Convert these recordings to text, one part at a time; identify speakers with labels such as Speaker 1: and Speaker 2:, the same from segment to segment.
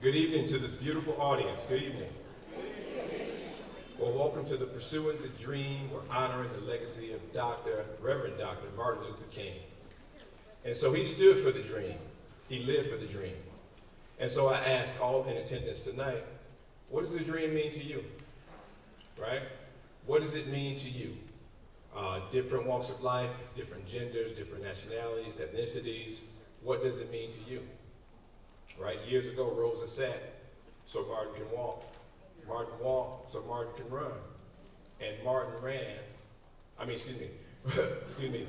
Speaker 1: Good evening to this beautiful audience. Good evening. Well, welcome to the Pursuing the Dream. We're honoring the legacy of Reverend Dr. Martin Luther King. And so he stood for the dream. He lived for the dream. And so I ask all in attendance tonight, what does the dream mean to you? Right? What does it mean to you? Different walks of life, different genders, different nationalities, ethnicities. What does it mean to you? Right? Years ago, Rosa sat so Martin can walk. Martin walked so Martin can run. And Martin ran. Excuse me.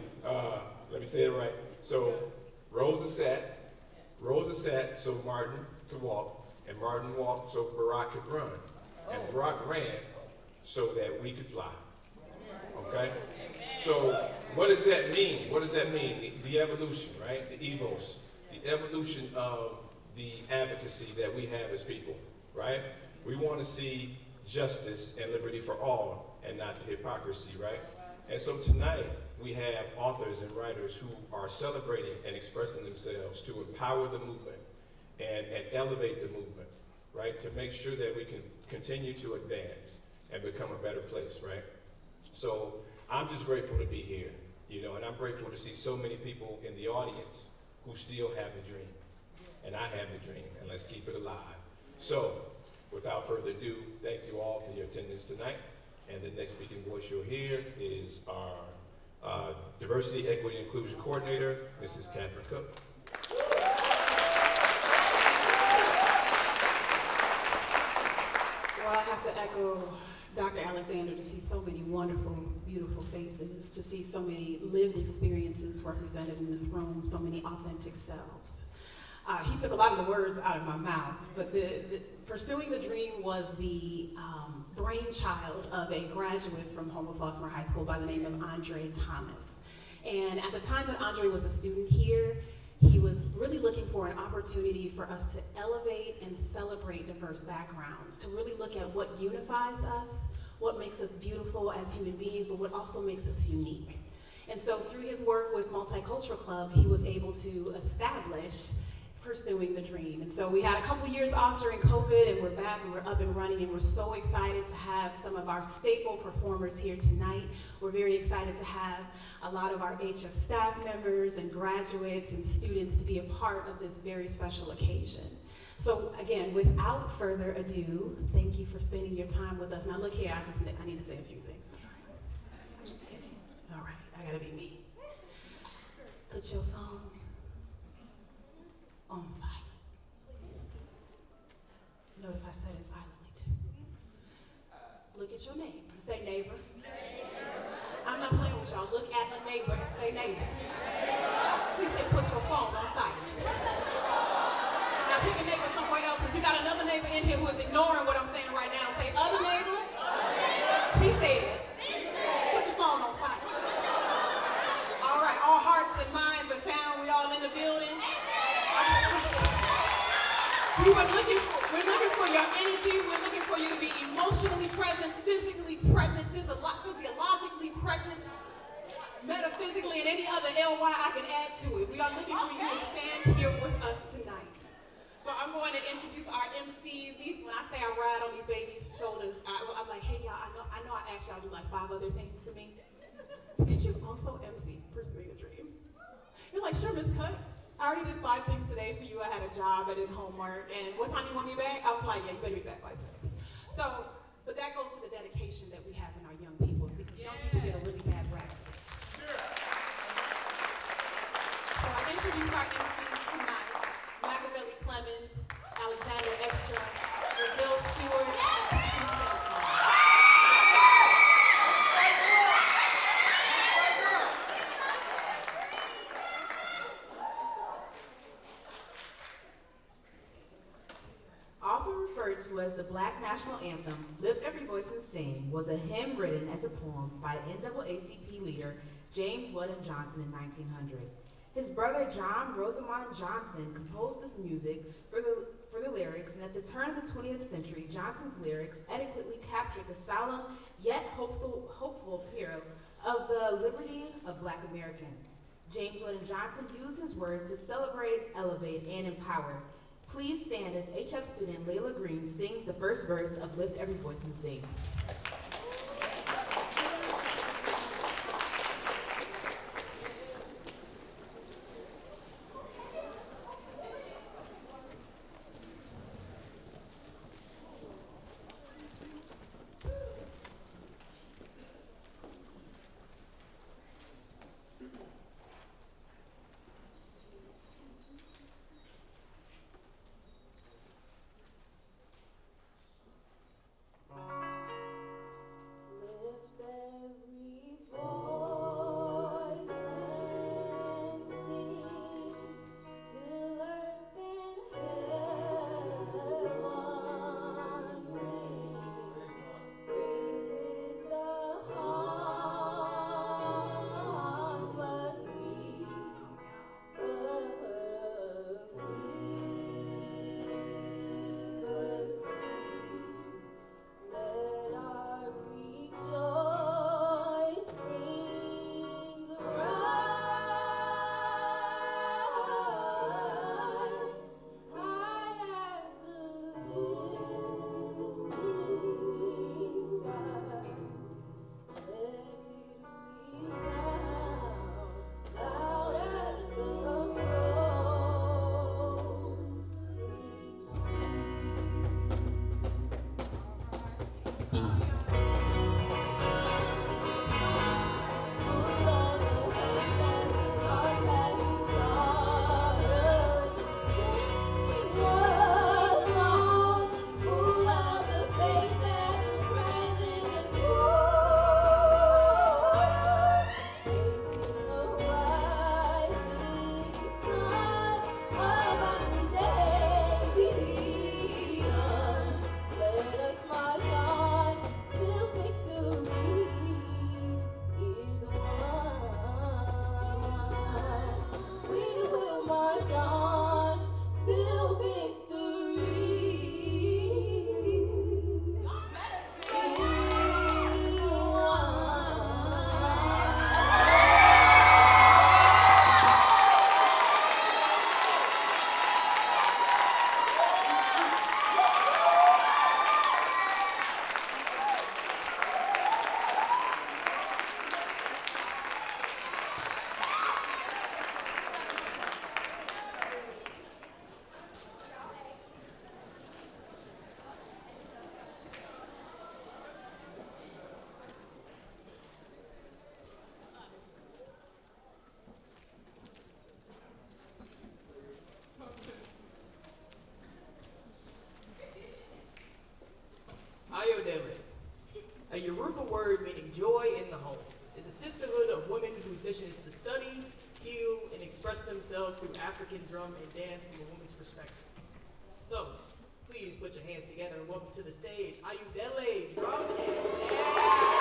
Speaker 1: Let me say it right. So Rosa sat so Martin could walk, and Martin walked so Barack could run. And Barack ran so that we could fly. Okay? So what does that mean? What does that mean? The evolution, right? The evos, the evolution of the advocacy that we have as people, right? We want to see justice and liberty for all and not the hypocrisy, right? And so tonight we have authors and writers who are celebrating and expressing themselves to empower the movement and elevate the movement, right? To make sure that we can continue to advance and become a better place, right? So I'm just grateful to be here, and I'm grateful to see so many people in the audience who still have the dream. And I have the dream, and let's keep it alive. So, without further ado, thank you all for your attendance tonight. And the next speaking voice you'll hear is our Diversity, Equity, and Inclusion Coordinator, Mrs. Catherine Cook.
Speaker 2: Well, I have to echo Dr. Alexander to see so many wonderful, beautiful faces, to see so many lived experiences represented in this room, so many authentic selves. He took a lot of the words out of my mouth, but the Pursuing the Dream was the brainchild of a graduate from Homewood Flossmoor High School by the name of Andre Thomas. And at the time that Andre was a student here, he was really looking for an opportunity for us to elevate and celebrate diverse backgrounds, to really look at what unifies us, what makes us beautiful as human beings, but what also makes us unique. And so through his work with Multicultural Club, he was able to establish Pursuing the Dream. And so we had a couple years off during COVID, and we're back and we're up and running, and we're so excited to have some of our staple performers here tonight. We're very excited to have a lot of our HF staff members and graduates and students to be a part of this very special occasion. So again, without further ado, thank you for spending your time with us. Now look here, I need to say a few things. I'm sorry. Okay. All right, I gotta be me. Put your phone on silent. Notice I said it silently too. Look at your neighbor. Say neighbor. I'm not playing with y'all. Look at the neighbor and say neighbor. She said put your phone on silent. Now pick a neighbor somewhere else, because you got another neighbor in here who is ignoring what I'm saying right now. Say other neighbor. She said put your phone on silent. All right, all hearts and minds are sound. We all in the building. We're looking for your energy. We're looking for you to be emotionally present, physically present, physiologically present, metaphysically, and any other LY I can add to it. We are looking for you to stand here with us tonight. So I'm going to introduce our MCs. When I say I ride on these babies' shoulders, I'm like, hey y'all, I know I asked y'all to do like 5 other things for me. Could you also MC Pursuing the Dream? You're like, sure, Miss Cut. I already did 5 things today for you. I had a job, I did homework, and what time you want me back? I was like, yeah, you better be back by 6. So, but that goes to the dedication that we have in our young people. See, because young people get a really bad rap. So I introduce our MCs tonight: Machiavelli Clemens, Alexander Extra, Brazil Stewart, and Christine Sanchez.
Speaker 3: Often referred to as the Black National Anthem, Lift Every Voice and Sing was a hymn written as a poem by NAACP leader James Weldon Johnson in 1900. His brother John Rosamond Johnson composed this music for the lyrics, and at the turn of the 20th century, Johnson's lyrics adequately captured the solemn yet hopeful appeal of the liberty of Black Americans. James Weldon Johnson used his words to celebrate, elevate, and empower Please stand as HF student Layla Green sings the first verse of Lift Every Voice and Sing.
Speaker 4: Lift every voice and sing till earth and heaven ring. Ring with the harmonies of liberty. Let our rejoicing rise high as the listening skies. Let it resound loud as the rolling sea. Full of the faith that God has taught us. Sing a song full of the faith that the present has brought us. Facing the rising sun of a new day begun. Let us march on till victory is won. We will march on till victory is won.
Speaker 5: Ayodele, a Yoruba word meaning joy in the home, is a sisterhood of women whose mission is to study, heal, and express themselves through African drum and dance from a woman's perspective. So, please put your hands together and welcome to the stage Ayodele, drum and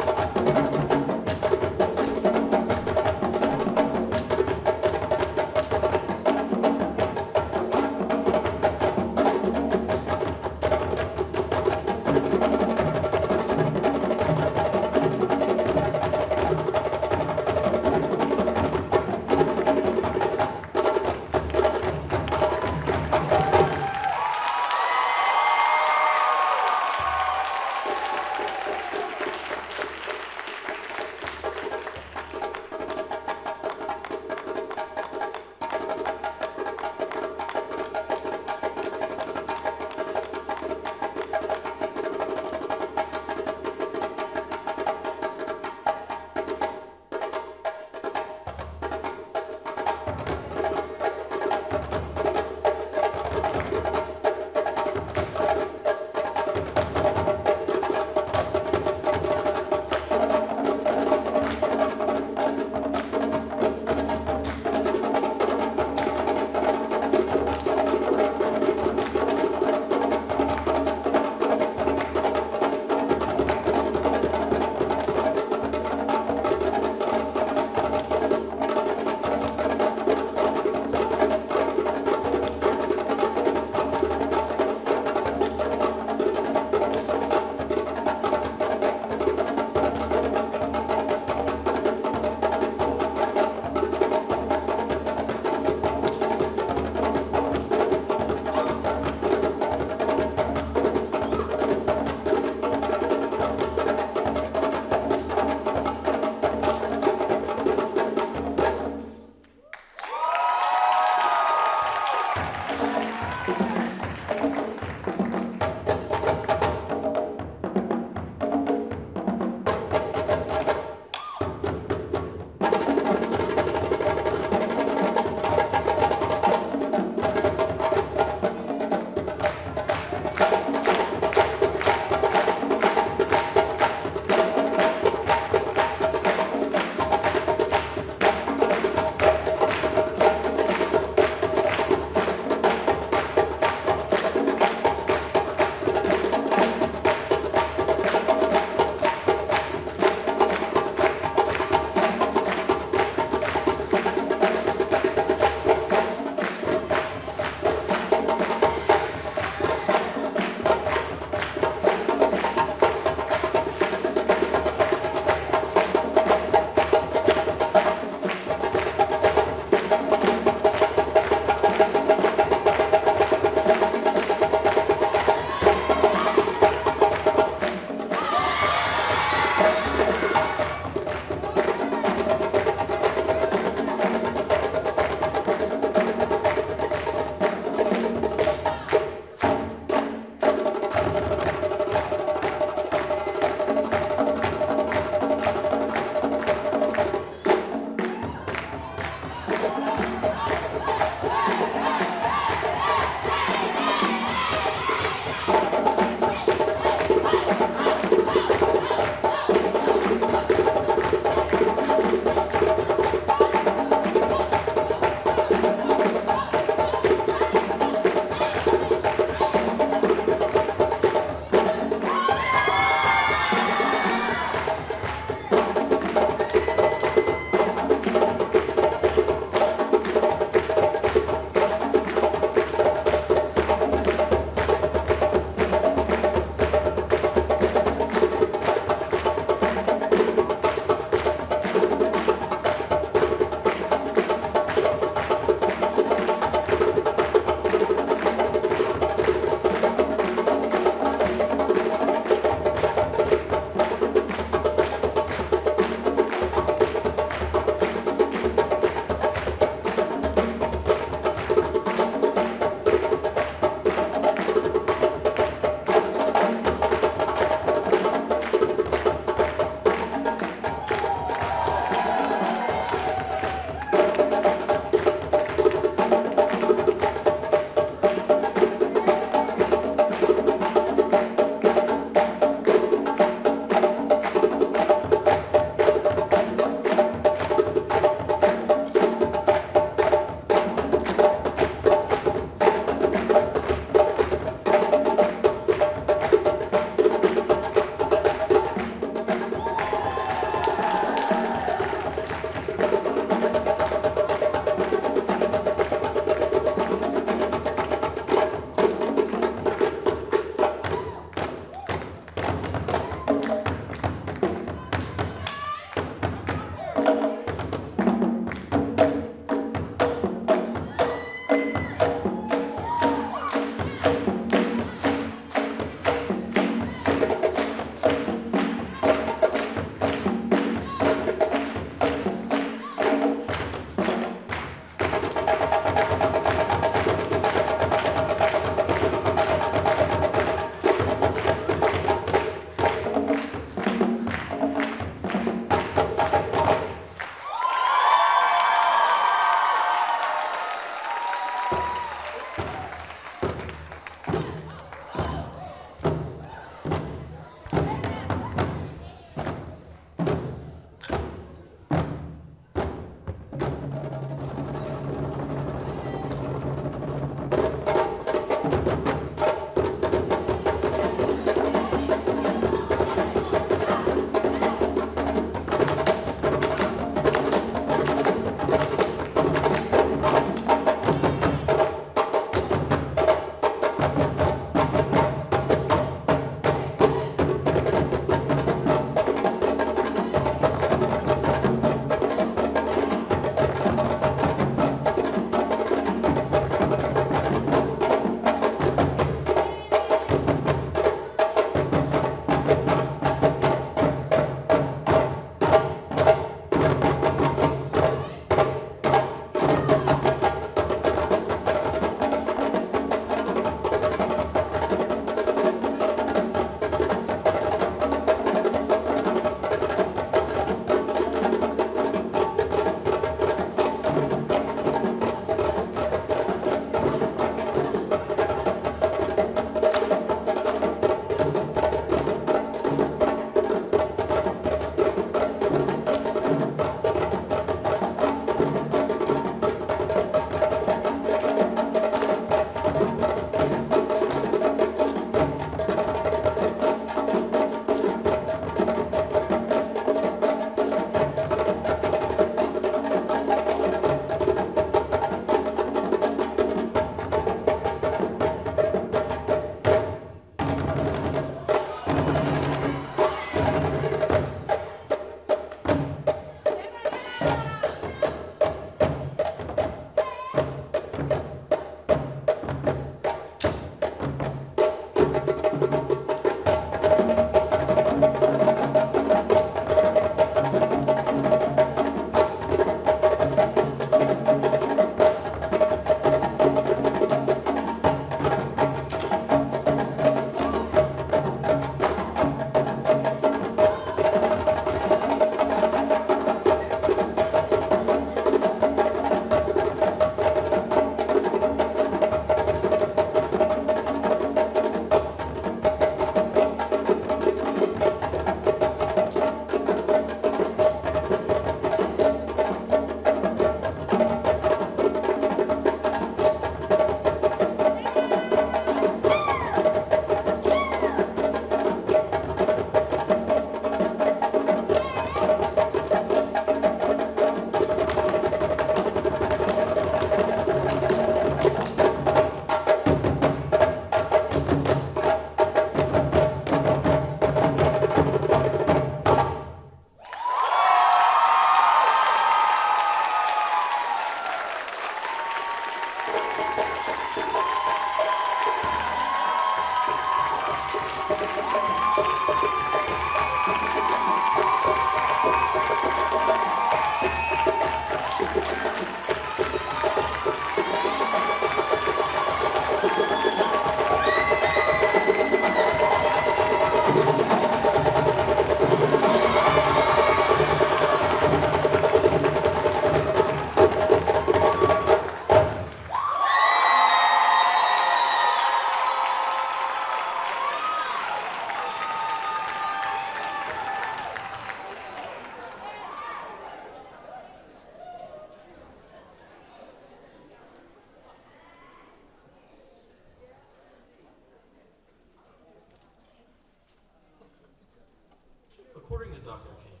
Speaker 6: According to Dr. King,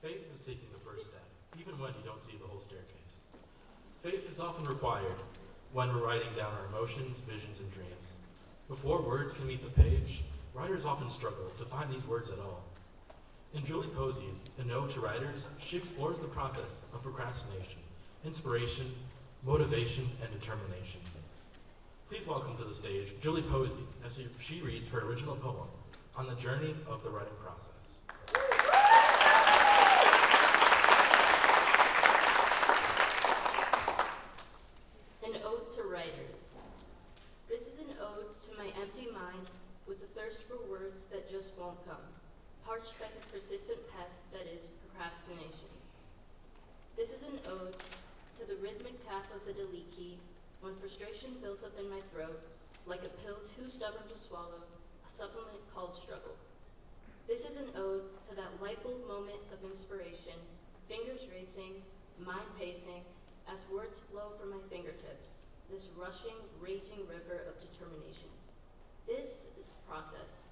Speaker 6: faith is taking the first step, even when you don't see the whole staircase. Faith is often required when we're writing down our emotions, visions, and dreams. Before words can meet the page, writers often struggle to find these words at all. In Julie Posey's A Note to Writers, she explores the process of procrastination, inspiration, motivation, and determination. Please welcome to the stage Julie Posey as she reads her original poem on the journey of the writing process.
Speaker 7: An ode to writers. This is an ode to my empty mind with a thirst for words that just won't come, parched by the persistent pest that is procrastination. This is an ode to the rhythmic tap of the delete key when frustration builds up in my throat like a pill too stubborn to swallow, a supplement called struggle. This is an ode to that light bulb moment of inspiration, fingers racing, mind pacing, as words flow from my fingertips, this rushing, raging river of determination. This is the process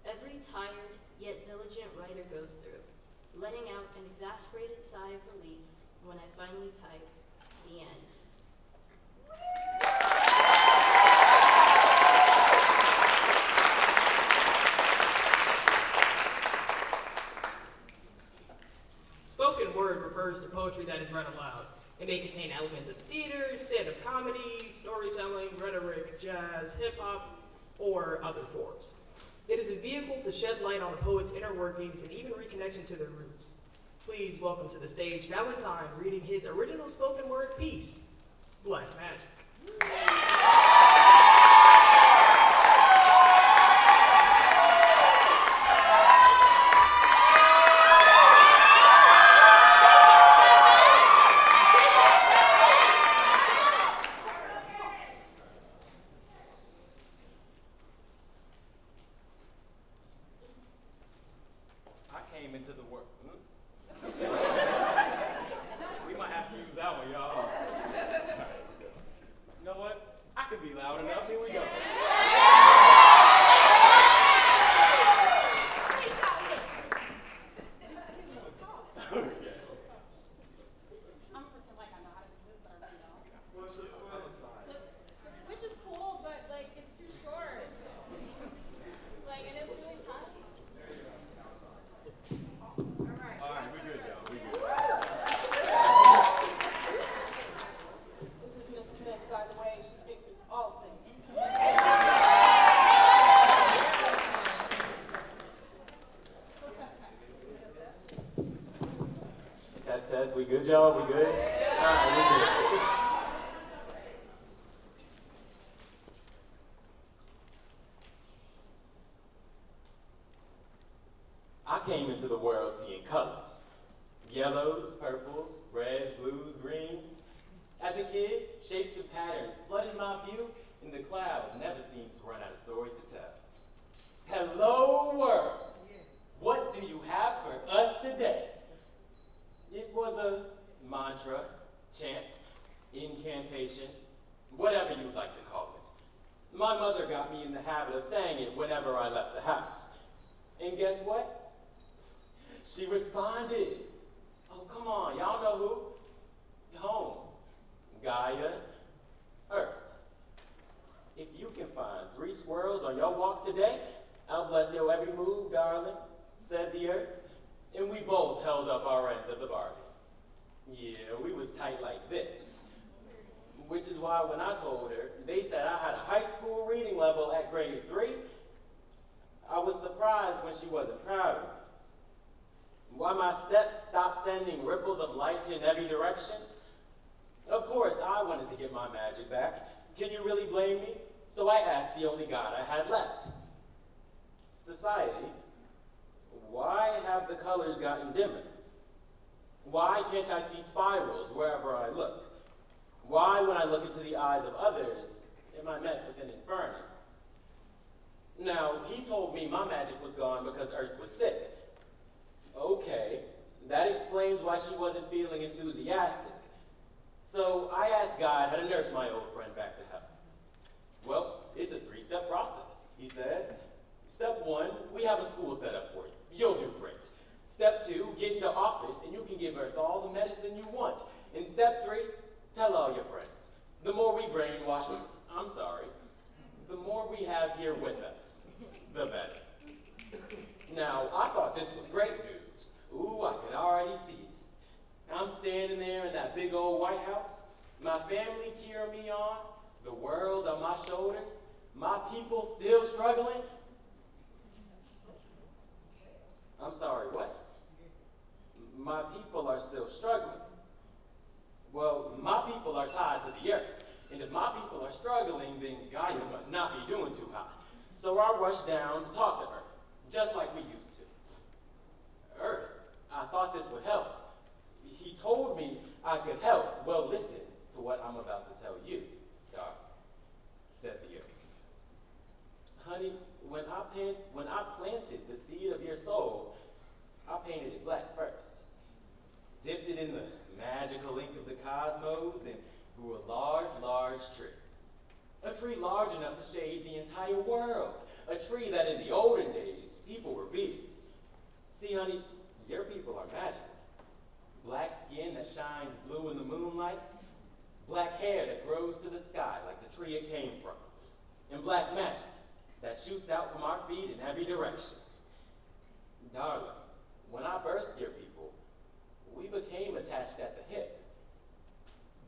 Speaker 7: every tired yet diligent writer goes through, letting out an exasperated sigh of relief when I finally type the end.
Speaker 5: Spoken word refers to poetry that is read aloud. It may contain elements of theater, stand-up comedy, storytelling, rhetoric, jazz, hip-hop, or other forms. It is a vehicle to shed light on a poet's inner workings and even reconnection to their roots. Please welcome to the stage Valentine reading his original spoken word piece, Black Magic.
Speaker 8: I came into the world. We might have to use that one, y'all. You know what? I could be loud enough. Here we go.
Speaker 9: I'm gonna pretend like I know how to do this, but I really don't. Which is cool, but like it's too short. Like and it's really tiny.
Speaker 8: All right, we good, y'all. We good.
Speaker 9: This is Miss Smith, by the way. She fixes all things.
Speaker 8: Test. We good, y'all? We good? All right, we good. I came into the world seeing colors. Yellows, purples, reds, blues, greens. As a kid, shapes and patterns flooded my view, and the clouds never seemed to run out of stories to tell. Hello, world. What do you have for us today? It was a mantra, chant, incantation, whatever you'd like to call it. My mother got me in the habit of saying it whenever I left the house. And guess what? She responded. Oh, come on, y'all know who? Home, Gaia, Earth. If you can find 3 squirrels on your walk today, I'll bless your every move, darling, said the Earth. And we both held up our end of the bargain. Yeah, we was tight like this. Which is why when I told her they said I had a high school reading level at grade 3, I was surprised when she wasn't proud of me. Why my steps stopped sending ripples of light in every direction? Of course, I wanted to get my magic back. Can you really blame me? So I asked the only God I had left. Society, why have the colors gotten dimmer? Why can't I see spirals wherever I look? Why, when I look into the eyes of others, am I met with an inferno? Now, he told me my magic was gone because Earth was sick. Okay, that explains why she wasn't feeling enthusiastic. So I asked God how to nurse my old friend back to health. Well, it's a 3-step process, he said. Step 1, we have a school set up for you. You'll do great. Step 2, get into office and you can give Earth all the medicine you want. And step 3, tell all your friends. The more we brainwash them, the more we have here with us, the better. Now, I thought this was great news. Ooh, I can already see it. I'm standing there in that big old White House, my family cheering me on, the world on my shoulders, my people still struggling. I'm sorry, what? My people are still struggling. Well, my people are tied to the earth. And if my people are struggling, then Gaia must not be doing too hot. So I rushed down to talk to Earth, just like we used to. Earth, I thought this would help. He told me I could help. Well, listen to what I'm about to tell you, darling, said the earth. Honey, when I planted the seed of your soul, I painted it black first. Dipped it in the magical ink of the cosmos and grew a large, large tree. A tree large enough to shade the entire world. A tree that in the olden days, people revered. See, honey, your people are magical. Black skin that shines blue in the moonlight. Black hair that grows to the sky like the tree it came from. And black magic that shoots out from our feet in every direction. Darling, when I birthed your people, we became attached at the hip.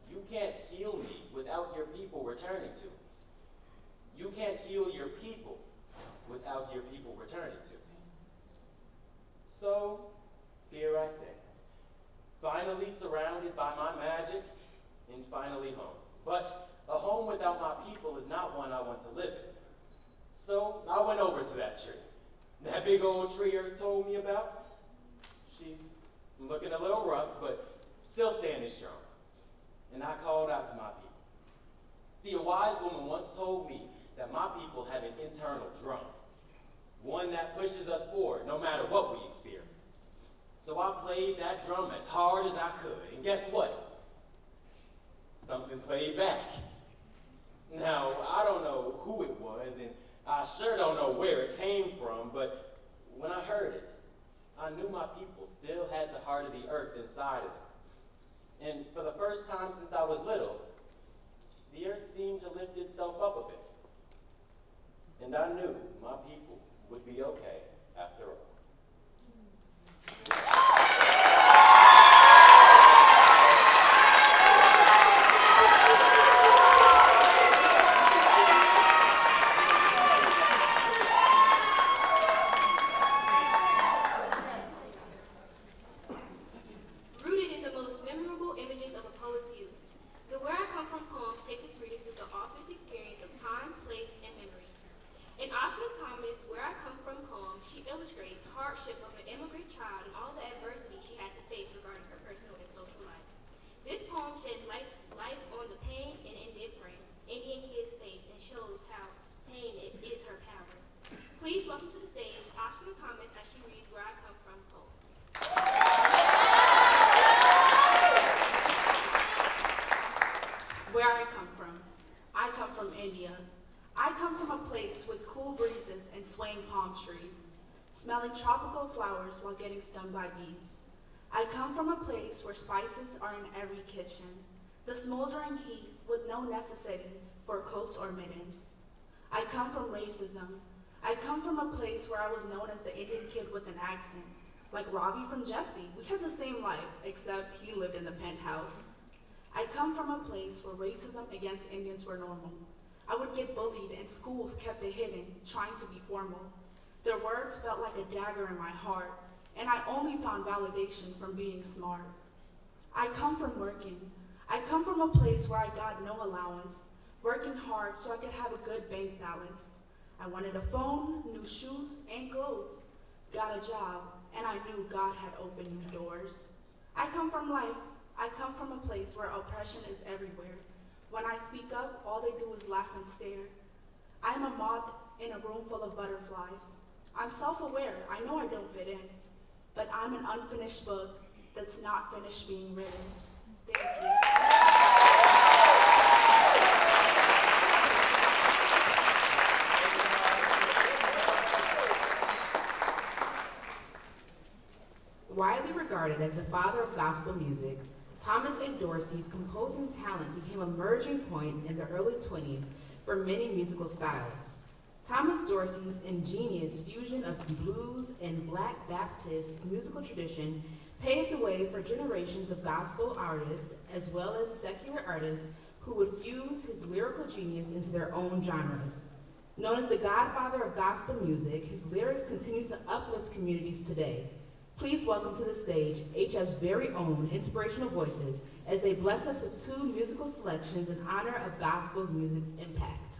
Speaker 8: You can't heal me without your people returning to me. You can't heal your people without your people returning to me. So, here I stand, finally surrounded by my magic and finally home. But a home without my people is not one I want to live in. So I went over to that tree. That big old tree Earth told me about. She's looking a little rough, but still standing strong. And I called out to my people. See, a wise woman once told me that my people have an internal drum, one that pushes us forward no matter what we experience. So I played that drum as hard as I could, and guess what? Something played back. Now, I don't know who it was, and I sure don't know where it came from, but when I heard it, I knew my people still had the heart of the earth inside of them. And for the first time since I was little, the earth seemed to lift itself up a bit. And I knew my people would be okay after all.
Speaker 7: Rooted in the most memorable images of a poet's youth, the Where I Come From poem takes its readers through the author's experience of time, place, and memory. In Ashna Thomas' Where I Come From poem, she illustrates hardship of an immigrant child and all the adversity she had to face regarding her personal and social life. This poem sheds light on the pain and indifferent Indian kid's face and shows how pain is her power. Please welcome to the stage Ashna Thomas as she reads Where I Come From poem.
Speaker 2: Where I come from. I come from India. I come from a place with cool breezes and swaying palm trees, smelling tropical flowers while getting stung by bees. I come from a place where spices are in every kitchen, the smoldering heat with no necessity for coats or mittens. I come from racism. I come from a place where I was known as the Indian kid with an accent. Like Ravi from Jesse, we had the same life, except he lived in the penthouse. I come from a place where racism against Indians were normal. I would get bullied and schools kept it hidden, trying to be formal. Their words felt like a dagger in my heart, and I only found validation from being smart. I come from working. I come from a place where I got no allowance, working hard so I could have a good bank balance. I wanted a phone, new shoes, and clothes, got a job, and I knew God had opened new doors. I come from life. I come from a place where oppression is everywhere. When I speak up, all they do is laugh and stare. I am a moth in a room full of butterflies. I'm self-aware, I know I don't fit in, but I'm an unfinished book that's not finished being written. Thank you.
Speaker 3: Widely regarded as the father of gospel music, Thomas A. Dorsey's composing talent became a merging point in the early 20s for many musical styles. Thomas Dorsey's ingenious fusion of blues and Black Baptist musical tradition paved the way for generations of gospel artists as well as secular artists who would fuse his lyrical genius into their own genres. Known as the godfather of gospel music, his lyrics continue to uplift communities today. Please welcome to the stage HF's very own inspirational voices as they bless us with 2 musical selections in honor of gospel's music's impact.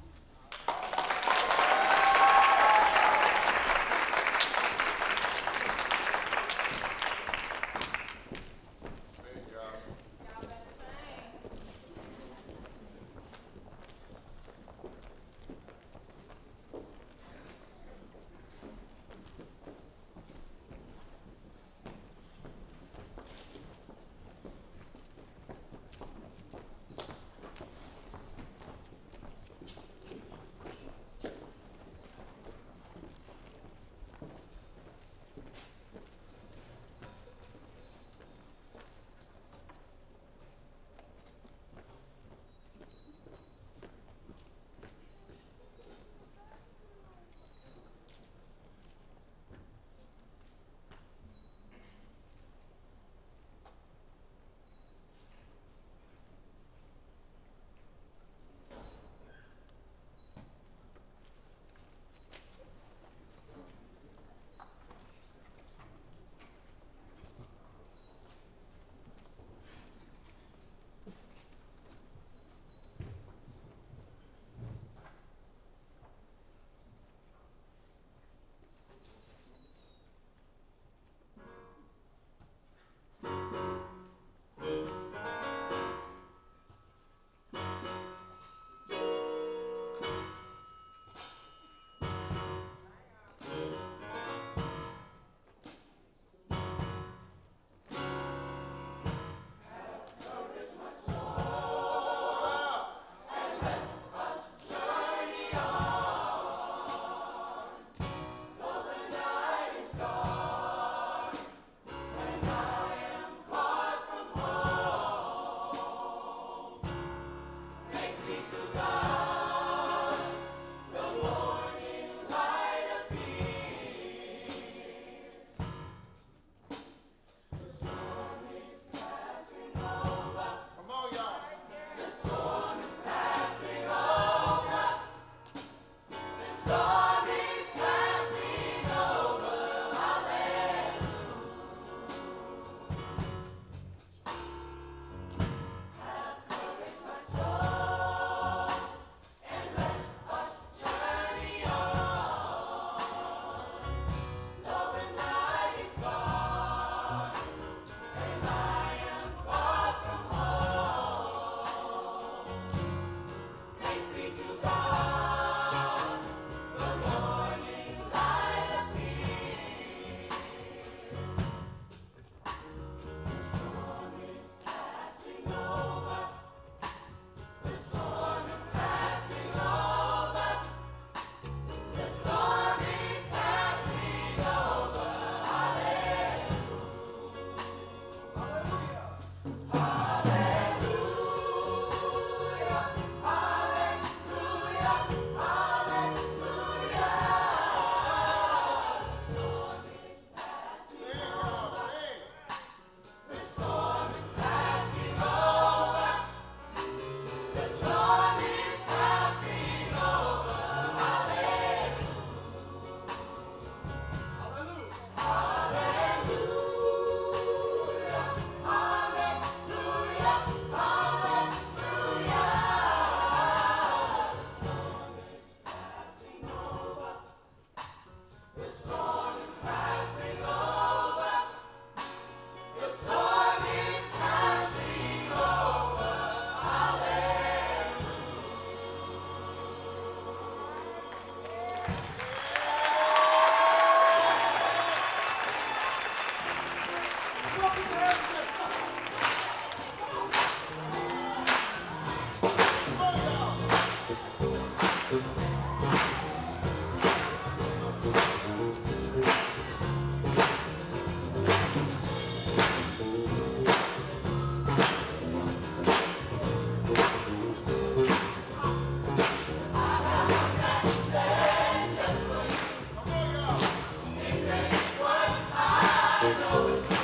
Speaker 4: always.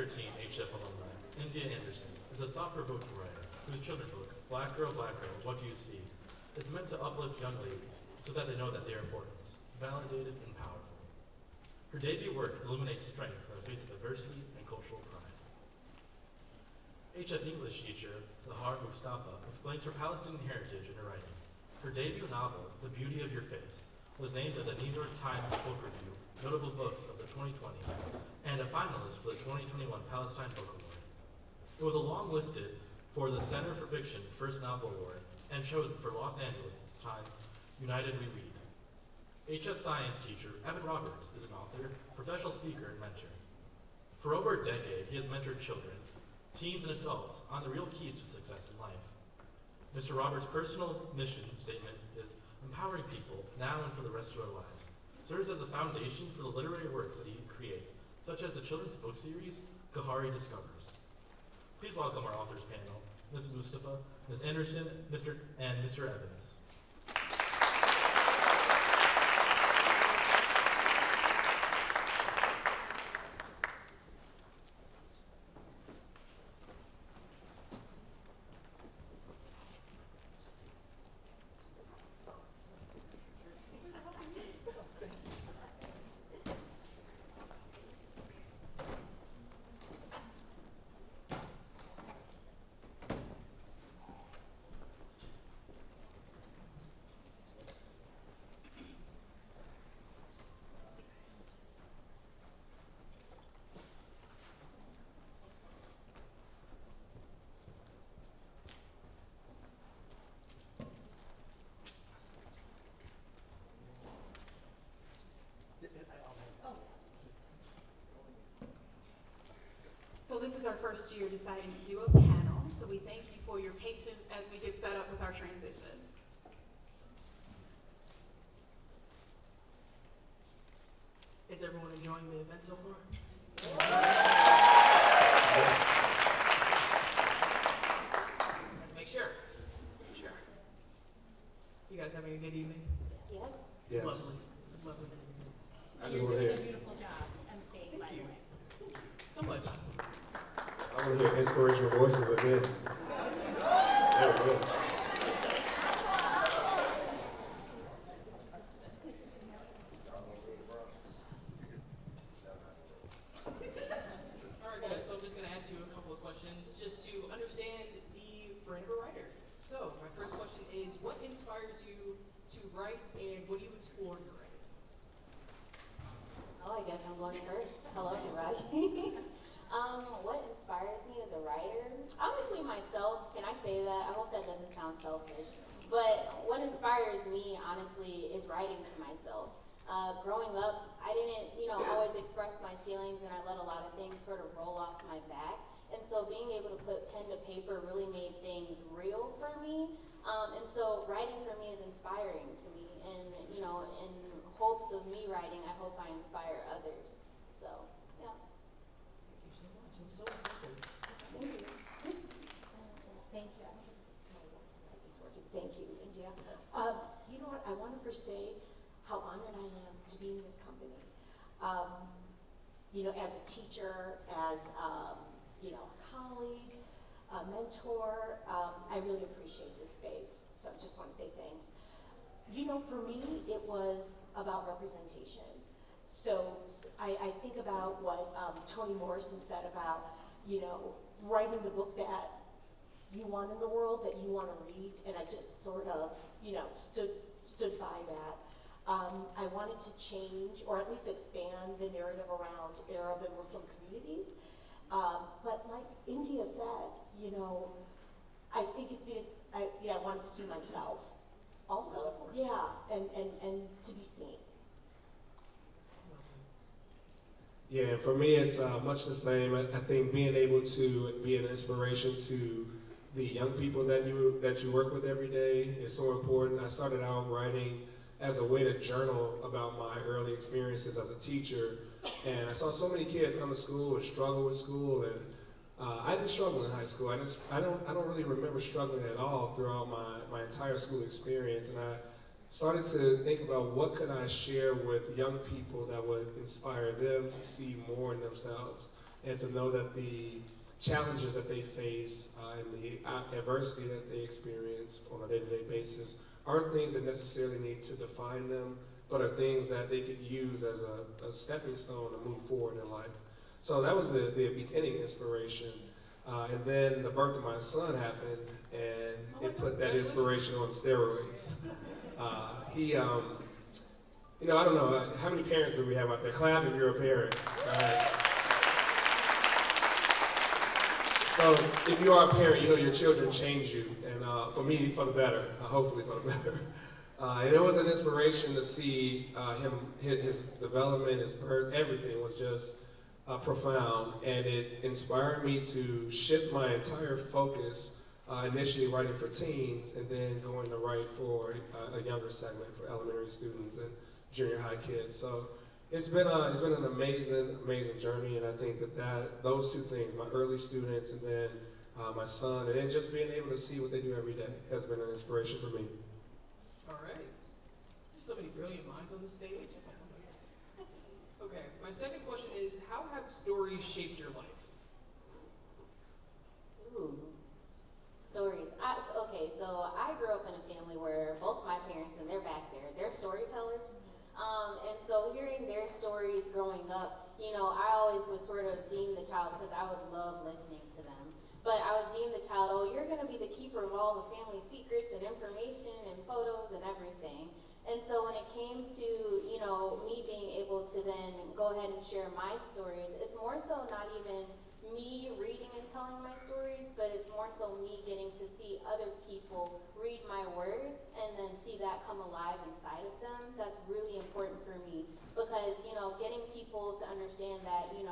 Speaker 6: 2013 HF alumni, India Anderson, is a thought-provoking writer whose children's book, Black Girl, What Do You See?, is meant to uplift young ladies so that they know that they are important, validated, and powerful. Her debut work illuminates strength in the face of adversity and cultural pride. HF English teacher Sahar Mustafa explains her Palestinian heritage in her writing. Her debut novel, The Beauty of Your Face, was named at the New York Times Book Review Notable Books of the 2020 and a finalist for the 2021 Palestine Book Award. It was a long listed for the Center for Fiction First Novel Award and chosen for Los Angeles Times United We Read. HF science teacher Evan Roberts is an author, professional speaker, and mentor. For over a decade, he has mentored children, teens, and adults on the real keys to success in life. Mr. Roberts' personal mission statement is empowering people now and for the rest of their lives. Serves as the foundation for the literary works that he creates, such as the children's book series, Kahari Discovers. Please welcome our authors panel, Ms. Mustafa, Ms. Anderson, Mr. Evans.
Speaker 2: So this is our first year deciding to do a panel, so we thank you for your patience as we get set up with our transition.
Speaker 5: Is everyone enjoying the event so far? Make sure. Sure. You guys having a good evening?
Speaker 4: Yes.
Speaker 10: Yes.
Speaker 5: Lovely.
Speaker 10: I just want to hear.
Speaker 4: Beautiful job emceeing, by the way.
Speaker 5: So much.
Speaker 10: I want to hear inspirational voices again. There we go.
Speaker 5: All right, guys, so I'm just going to ask you a couple of questions just to understand the brain of a writer. So, my first question is, what inspires you to write, and what do you explore in your writing?
Speaker 11: Oh, I guess I'm going first. Hello, everybody. What inspires me as a writer? Honestly, myself. Can I say that? I hope that doesn't sound selfish. But what inspires me, honestly, is writing to myself. Growing up, I didn't, always express my feelings, and I let a lot of things sort of roll off my back. And so being able to put pen to paper really made things real for me. And so writing for me is inspiring to me. And, in hopes of me writing, I hope I inspire others. So, yeah.
Speaker 5: Thank you so much. I'm so inspired.
Speaker 11: Thank you.
Speaker 4: Thank you. My mic is working. Thank you, India. You know what? I want to first say how honored I am to be in this company. As a teacher, as a colleague, a mentor, I really appreciate this space. So I just want to say thanks. For me, it was about representation. So I think about what Toni Morrison said about, writing the book that you want in the world, that you want to read, and I just sort of, stood by that. I wanted to change, or at least expand the narrative around Arab and Muslim communities. But like India said, I think it's because I wanted to see myself also.
Speaker 5: Yes, of course.
Speaker 4: Yeah, and to be seen.
Speaker 10: Yeah, for me, it's much the same. I think being able to be an inspiration to the young people that you work with every day is so important. I started out writing as a way to journal about my early experiences as a teacher, and I saw so many kids come to school and struggle with school, and I didn't struggle in high school. I don't really remember struggling at all throughout my entire school experience, and I started to think about what could I share with young people that would inspire them to see more in themselves. and to know that the challenges that they face and the adversity that they experience on a day-to-day basis aren't things that necessarily need to define them, but are things that they could use as a stepping stone to move forward in life. So that was the beginning inspiration. And then the birth of my son happened, and it put that inspiration on steroids. I don't know, how many parents do we have out there? Clap if you're a parent. All right. So if you are a parent, you know your children change you, and for me, for the better, hopefully for the better. And it was an inspiration to see his development, his birth, everything was just profound, and it inspired me to shift my entire focus, initially writing for teens, and then going to write for a younger segment for elementary students and junior high kids. So it's been an amazing journey, and I think that those two things, my early students and then my son, and then just being able to see what they do every day has been an inspiration for me.
Speaker 5: All right. So many brilliant minds on the stage. Okay, my second question is, how have stories shaped your life?
Speaker 11: Ooh, stories. So I grew up in a family where both my parents, and they're back there, they're storytellers. And so hearing their stories growing up, I always was sort of deemed the child, because I would love listening to them. But I was deemed the child, oh, you're going to be the keeper of all the family secrets and information and photos and everything. And so when it came to, me being able to then go ahead and share my stories, it's more so not even me reading and telling my stories, but it's more so me getting to see other people read my words and then see that come alive inside of them. That's really important for me because, getting people to understand that, you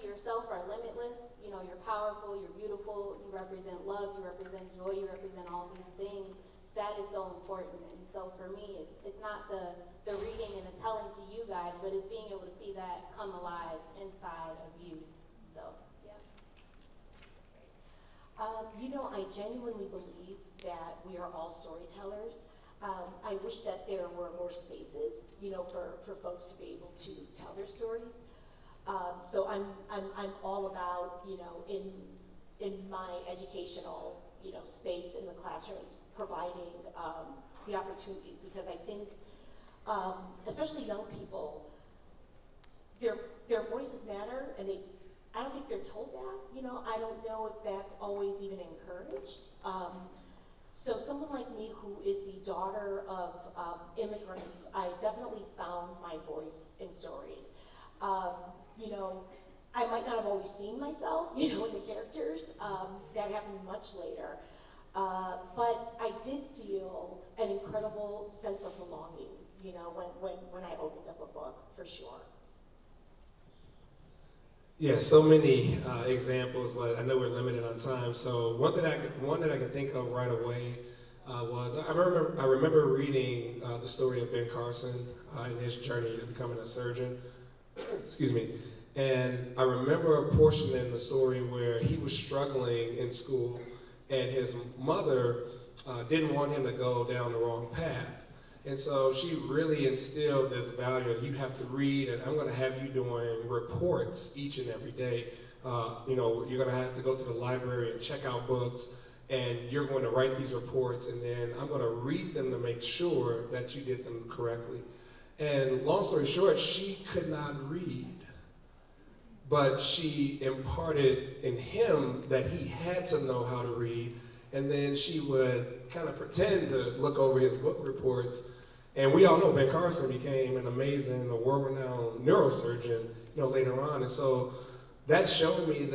Speaker 11: yourself are limitless, you're powerful, you're beautiful, you represent love, you represent joy, you represent all these things. That is so important. And so for me, it's not the reading and the telling to you guys, but it's being able to see that come alive inside of you. So, yeah.
Speaker 4: I genuinely believe that we are all storytellers. I wish that there were more spaces, for folks to be able to tell their stories. So I'm all about, in my educational, space in the classrooms, providing the opportunities, because I think, especially young people, their voices matter, and I don't think they're told that. I don't know if that's always even encouraged. So someone like me, who is the daughter of immigrants, I definitely found my voice in stories. I might not have always seen myself, in the characters. That happened much later. But I did feel an incredible sense of belonging, when I opened up a book, for sure.
Speaker 10: Yeah, so many examples, but I know we're limited on time. So one that I can think of right away was I remember reading the story of Ben Carson in his journey to becoming a surgeon. Excuse me. And I remember a portion in the story where he was struggling in school, and his mother didn't want him to go down the wrong path. And so she really instilled this value of, you have to read, and I'm going to have you doing reports each and every day. You're going to have to go to the library and check out books, and you're going to write these reports, and then I'm going to read them to make sure that you did them correctly. And long story short, she could not read, but she imparted in him that he had to know how to read, and then she would kind of pretend to look over his book reports. And we all know Ben Carson became an amazing, world-renowned neurosurgeon, later on. And so that showed me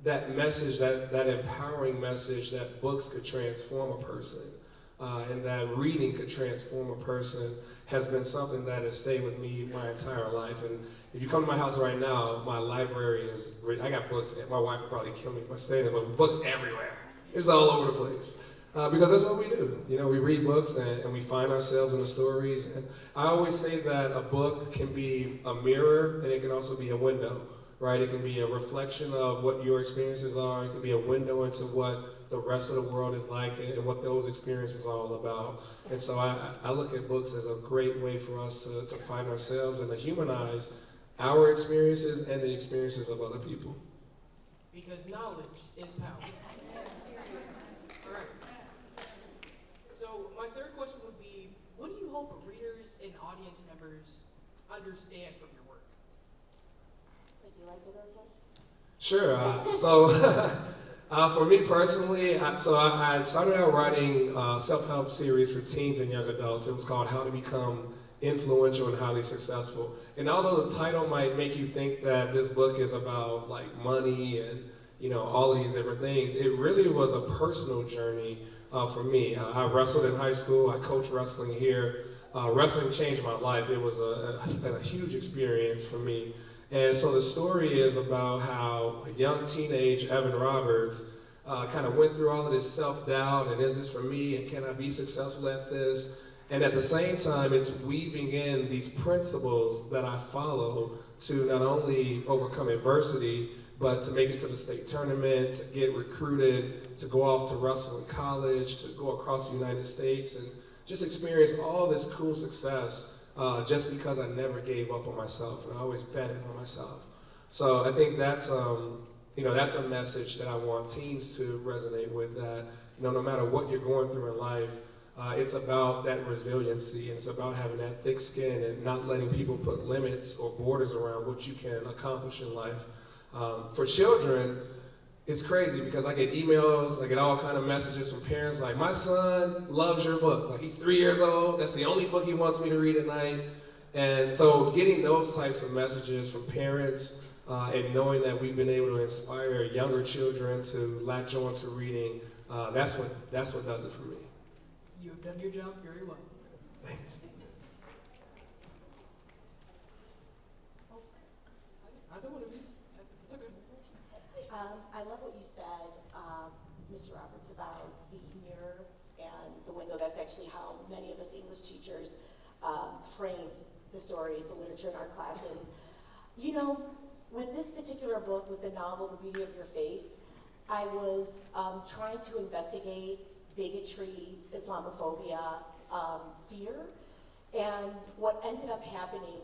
Speaker 10: that message, that empowering message, that books could transform a person, and that reading could transform a person, has been something that has stayed with me my entire life. And if you come to my house right now, my library is written. I got books. My wife would probably kill me by saying it, but books everywhere. It's all over the place. Because that's what we do. We read books and we find ourselves in the stories. And I always say that a book can be a mirror, and it can also be a window, right? It can be a reflection of what your experiences are. It can be a window into what the rest of the world is like and what those experiences are all about. And so I look at books as a great way for us to find ourselves and to humanize our experiences and the experiences of other people.
Speaker 5: Because knowledge is power. All right. So my third question would be, what do you hope readers and audience members understand from your work?
Speaker 11: Would you like to go first?
Speaker 10: Sure. For me personally, I started out writing a self-help series for teens and young adults. It was called How to Become Influential and Highly Successful. And although the title might make you think that this book is about like money and all of these different things, it really was a personal journey for me. I wrestled in high school. I coached wrestling here. Wrestling changed my life. It was a huge experience for me. And so the story is about how a young teenage Evan Roberts kind of went through all of this self-doubt, and is this for me, and can I be successful at this? And at the same time, it's weaving in these principles that I follow to not only overcome adversity, but to make it to the state tournament, to get recruited, to go off to wrestle in college, to go across the United States, and just experience all this cool success just because I never gave up on myself, and I always betted on myself. So I think that's that's a message that I want teens to resonate with, that no matter what you're going through in life, it's about that resiliency. It's about having that thick skin and not letting people put limits or borders around what you can accomplish in life. For children, it's crazy because I get emails, I get all kind of messages from parents like, my son loves your book. Like, he's 3 years old, that's the only book he wants me to read at night. And so getting those types of messages from parents and knowing that we've been able to inspire younger children to latch on to reading, that's what does it for me.
Speaker 5: You have done your job very well.
Speaker 10: Thanks.
Speaker 5: Either one of you. It's okay.
Speaker 4: I love what you said, Mr. Roberts, about the mirror and the window. That's actually how many of us English teachers frame the stories, the literature in our classes. With this particular book, with the novel, The Beauty of Your Face, I was trying to investigate bigotry, Islamophobia, fear, and what ended up happening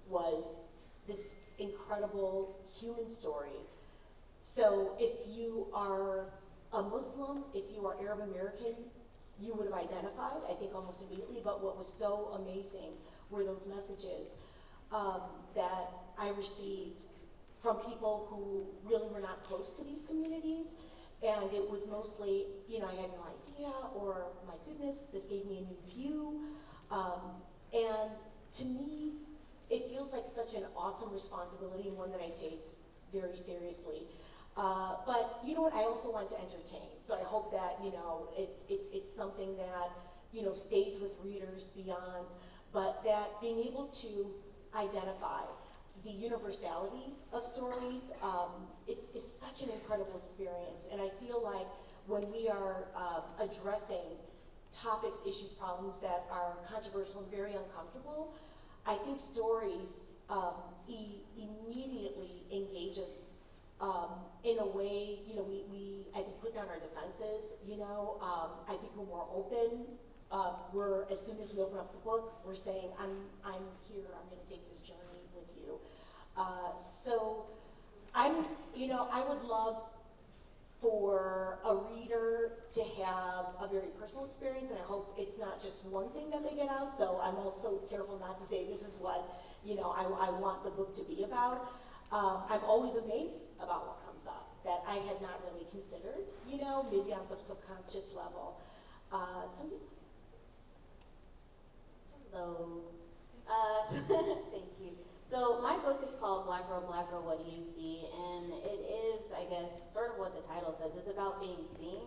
Speaker 4: was this incredible human story. So if you are a Muslim, if you are Arab American, you would have identified, I think, almost immediately. But what was so amazing were those messages that I received from people who really were not close to these communities. And it was mostly, I had no idea, or my goodness, this gave me a new view. And to me, it feels like such an awesome responsibility, and one that I take very seriously. But you know what, I also want to entertain. So I hope that, it's something that, stays with readers beyond, but that being able to identify the universality of stories is such an incredible experience. And I feel like when we are addressing topics, issues, problems that are controversial and very uncomfortable, I think stories immediately engage us in a way, we I think put down our defenses, I think we're more open. As soon as we open up the book, we're saying, I'm here, I'm gonna take this journey with you. So I would love for a reader to have a very personal experience, and I hope it's not just one thing that they get out. So I'm also careful not to say this is what, I want the book to be about. I'm always amazed about what comes up that I had not really considered, maybe on some subconscious level.
Speaker 11: Hello. Thank you. So my book is called Black Girl, What Do You See? And it is, I guess, sort of what the title says. It's about being seen.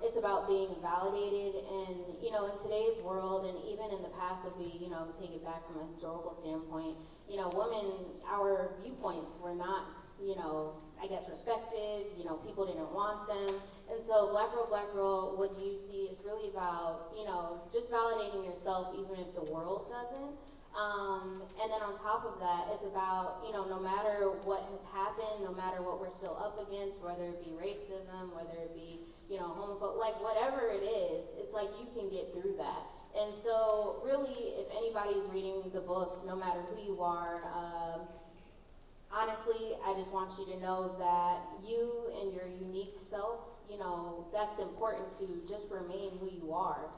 Speaker 11: It's about being validated. And, in today's world, and even in the past, if we, take it back from a historical standpoint, women, our viewpoints were not, I guess, respected. People didn't want them. And so Black Girl, What Do You See? is really about, just validating yourself even if the world doesn't. And then on top of that, it's about, no matter what has happened, no matter what we're still up against, whether it be racism, whether it be, homophobia, like whatever it is, it's like you can get through that. And so really, if anybody's reading the book, no matter who you are, honestly, I just want you to know that you and your unique self, you know, that's important to just remain who you are.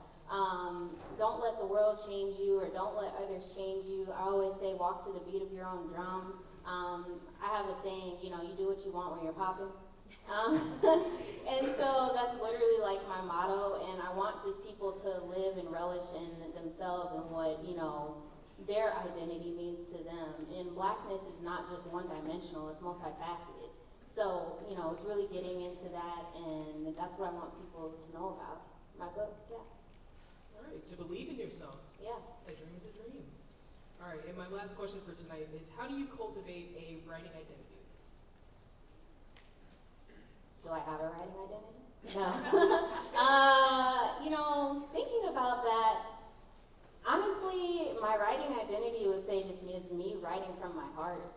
Speaker 11: Don't let the world change you, or don't let others change you. I always say, walk to the beat of your own drum. I have a saying, you know, you do what you want when you're popping. And so that's literally like my motto, and I want just people to live and relish in themselves and what, you know, their identity means to them. And Blackness is not just one-dimensional, it's multifaceted. So, you know, it's really getting into that, and that's what I want people to know about my book. Yeah.
Speaker 5: All right, to believe in yourself.
Speaker 11: Yeah.
Speaker 5: A dream is a dream. All right, and my last question for tonight is, how do you cultivate a writing identity?
Speaker 11: Do I have a writing identity? No. You know, thinking about that, honestly, my writing identity would say just is me writing from my heart.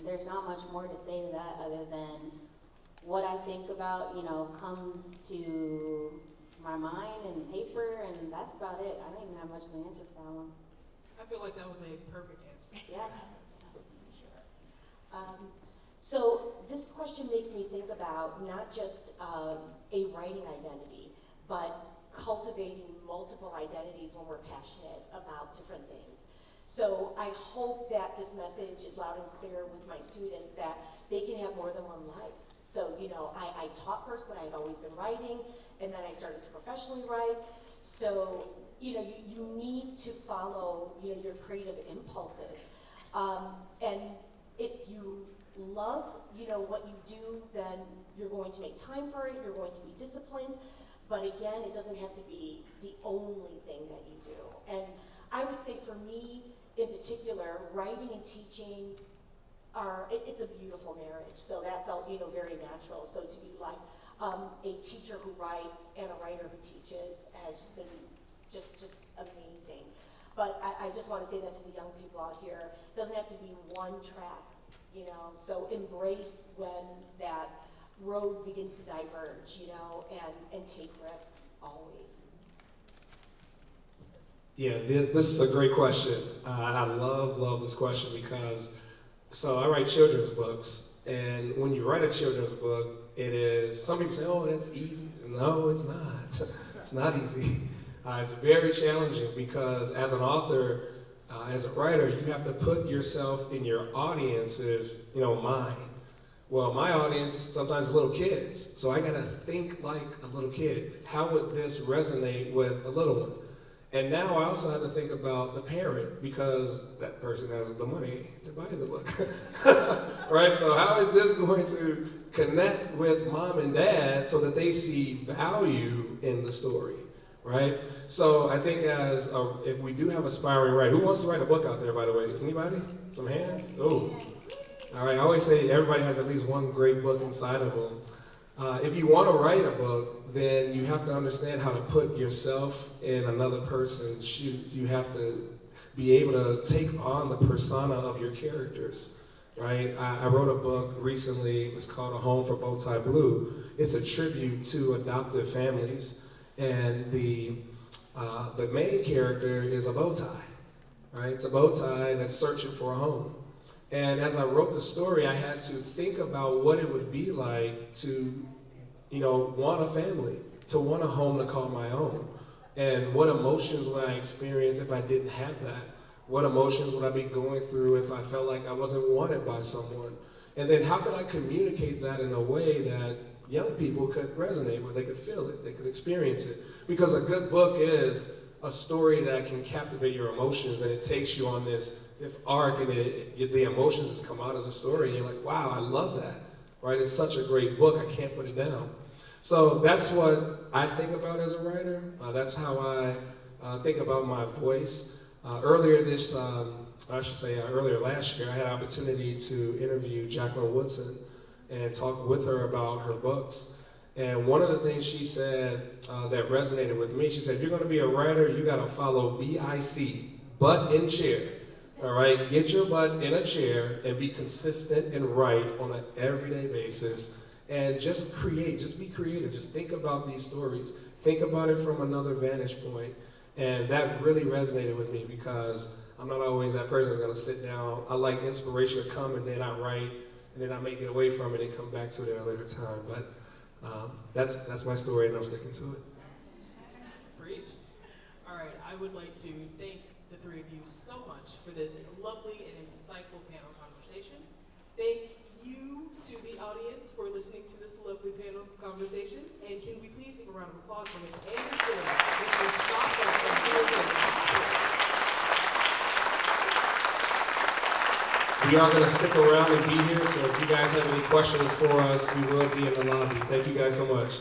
Speaker 11: There's not much more to say to that other than what I think about, you know, comes to my mind and paper, and that's about it. I don't even have much of an answer for that one.
Speaker 5: I feel like that was a perfect answer.
Speaker 11: Yeah.
Speaker 4: So this question makes me think about not just a writing identity, but cultivating multiple identities when we're passionate about different things. So I hope that this message is loud and clear with my students, that they can have more than one life. So, you know, I taught first, but I had always been writing, and then I started to professionally write. So, you know, you need to follow, you know, your creative impulses. And if you love, you know, what you do, then you're going to make time for it, you're going to be disciplined. But again, it doesn't have to be the only thing that you do. And I would say for me, in particular, writing and teaching it's a beautiful marriage. So that felt, you know, very natural. So to be like a teacher who writes and a writer who teaches has just been just amazing. But I just want to say that to the young people out here, it doesn't have to be one track, you know. So embrace when that road begins to diverge, you know, and take risks always.
Speaker 10: Yeah, this is a great question. I love this question because, so I write children's books, and when you write a children's book, it is, some people say, oh, that's easy. No, it's not. It's not easy. It's very challenging because as an author, as a writer, you have to put yourself in your audience's, you know, mind. Well, my audience sometimes little kids, so I gotta think like a little kid. How would this resonate with a little one? And now I also have to think about the parent, because that person has the money to buy the book, right? So how is this going to connect with mom and dad so that they see value in the story, right? So I think if we do have aspiring writers, who wants to write a book out there, by the way? Anybody? Some hands? Oh. All right, I always say everybody has at least one great book inside of them. If you want to write a book, then you have to understand how to put yourself in another person's shoes. You have to be able to take on the persona of your characters, right? I wrote a book recently. It was called A Home for Bowtie Blue. It's a tribute to adoptive families, and the main character is a bow tie, right? It's a bow tie that's searching for a home. And as I wrote the story, I had to think about what it would be like to, you know, want a family, to want a home to call my own. And what emotions would I experience if I didn't have that? What emotions would I be going through if I felt like I wasn't wanted by someone? And then how could I communicate that in a way that young people could resonate with, they could feel it, they could experience it? Because a good book is a story that can captivate your emotions, and it takes you on this arc, and the emotions just come out of the story, and you're like, wow, I love that, right? It's such a great book, I can't put it down. So that's what I think about as a writer. That's how I think about my voice. Earlier last year, I had an opportunity to interview Jacqueline Woodson and talk with her about her books. And one of the things she said that resonated with me, she said, if you're going to be a writer, you got to follow BIC, butt in chair. All right, get your butt in a chair and be consistent and write on an everyday basis, and just create, just be creative, just think about these stories, think about it from another vantage point, And that really resonated with me because I'm not always that person that's going to sit down. I like inspiration to come and then I write and then I may get away from it and come back to it at a later time. But that's my story and I'm sticking to it.
Speaker 5: Great. All right, I would like to thank the three of you so much for this lovely and insightful panel conversation. Thank you to the audience for listening to this lovely panel conversation. And can we please give a round of applause for Ms. Anderson, Mr. Stopper, and Mr. Roberts.
Speaker 10: We are going to stick around and be here, so if you guys have any questions for us, we will be in the lobby. Thank you guys so much.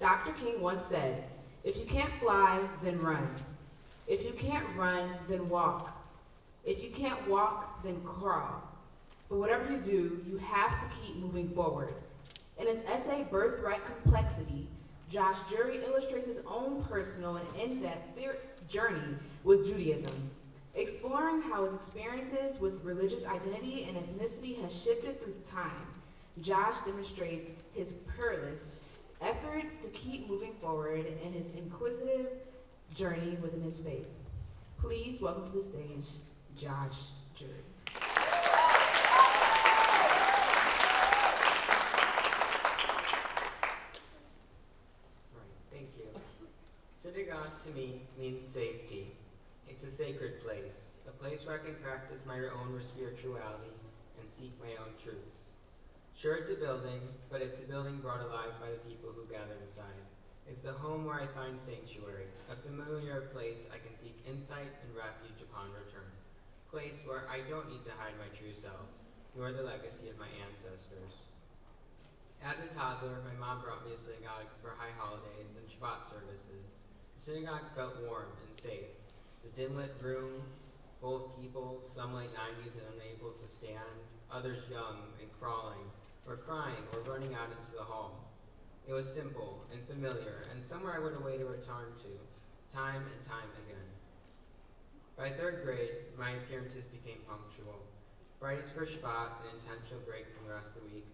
Speaker 3: Dr. King once said, "If you can't fly, then run. If you can't run, then walk. If you can't walk, then crawl. But whatever you do, you have to keep moving forward." In his essay, Birthright Complexity, Josh Jury illustrates his own personal and in-depth journey with Judaism, exploring how his experiences with religious identity and ethnicity has shifted through time. Josh demonstrates his peerless efforts to keep moving forward in his inquisitive journey within his faith. Please welcome to the stage, Josh Jury.
Speaker 12: Thank you. Synagogue to me means safety. It's a sacred place, a place where I can practice my own spirituality and seek my own truths. Sure, it's a building, but it's a building brought alive by the people who gather inside. It's the home where I find sanctuary, a familiar place I can seek insight and refuge upon return. A place where I don't need to hide my true self, nor the legacy of my ancestors. As a toddler, my mom brought me to synagogue for high holidays and Shabbat services. The synagogue felt warm and safe. The dim-lit room, full of people, some late 90s and unable to stand, others young and crawling, or crying or running out into the hall. It was simple and familiar, and somewhere I would await to return to, time and time again. By third grade, my appearances became punctual. Fridays for Shabbat, an intentional break from the rest of the week.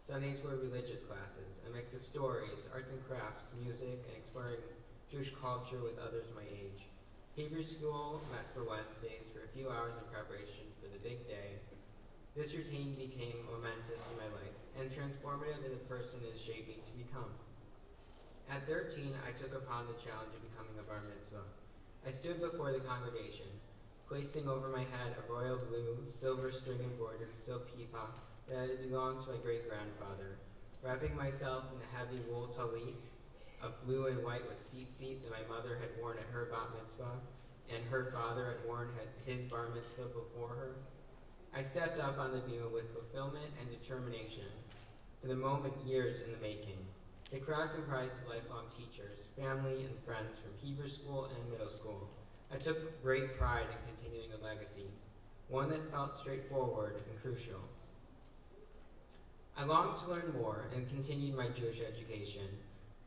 Speaker 12: Sundays were religious classes, a mix of stories, arts and crafts, music, and exploring Jewish culture with others my age. Hebrew school met for Wednesdays for a few hours in preparation for the big day. This routine became momentous in my life and transformative in the person it shaped me to become. At 13, I took upon the challenge of becoming a bar mitzvah. I stood before the congregation, placing over my head a royal blue, silver string embroidered silk kippah that had belonged to my great-grandfather, wrapping myself in the heavy wool talit of blue and white with tzitzit that my mother had worn at her bat mitzvah, and her father had worn at his bar mitzvah before her. I stepped up on the bima with fulfillment and determination, for the moment years in the making. The crowd comprised of lifelong teachers, family, and friends from Hebrew school and middle school. I took great pride in continuing a legacy, one that felt straightforward and crucial. I longed to learn more and continued my Jewish education,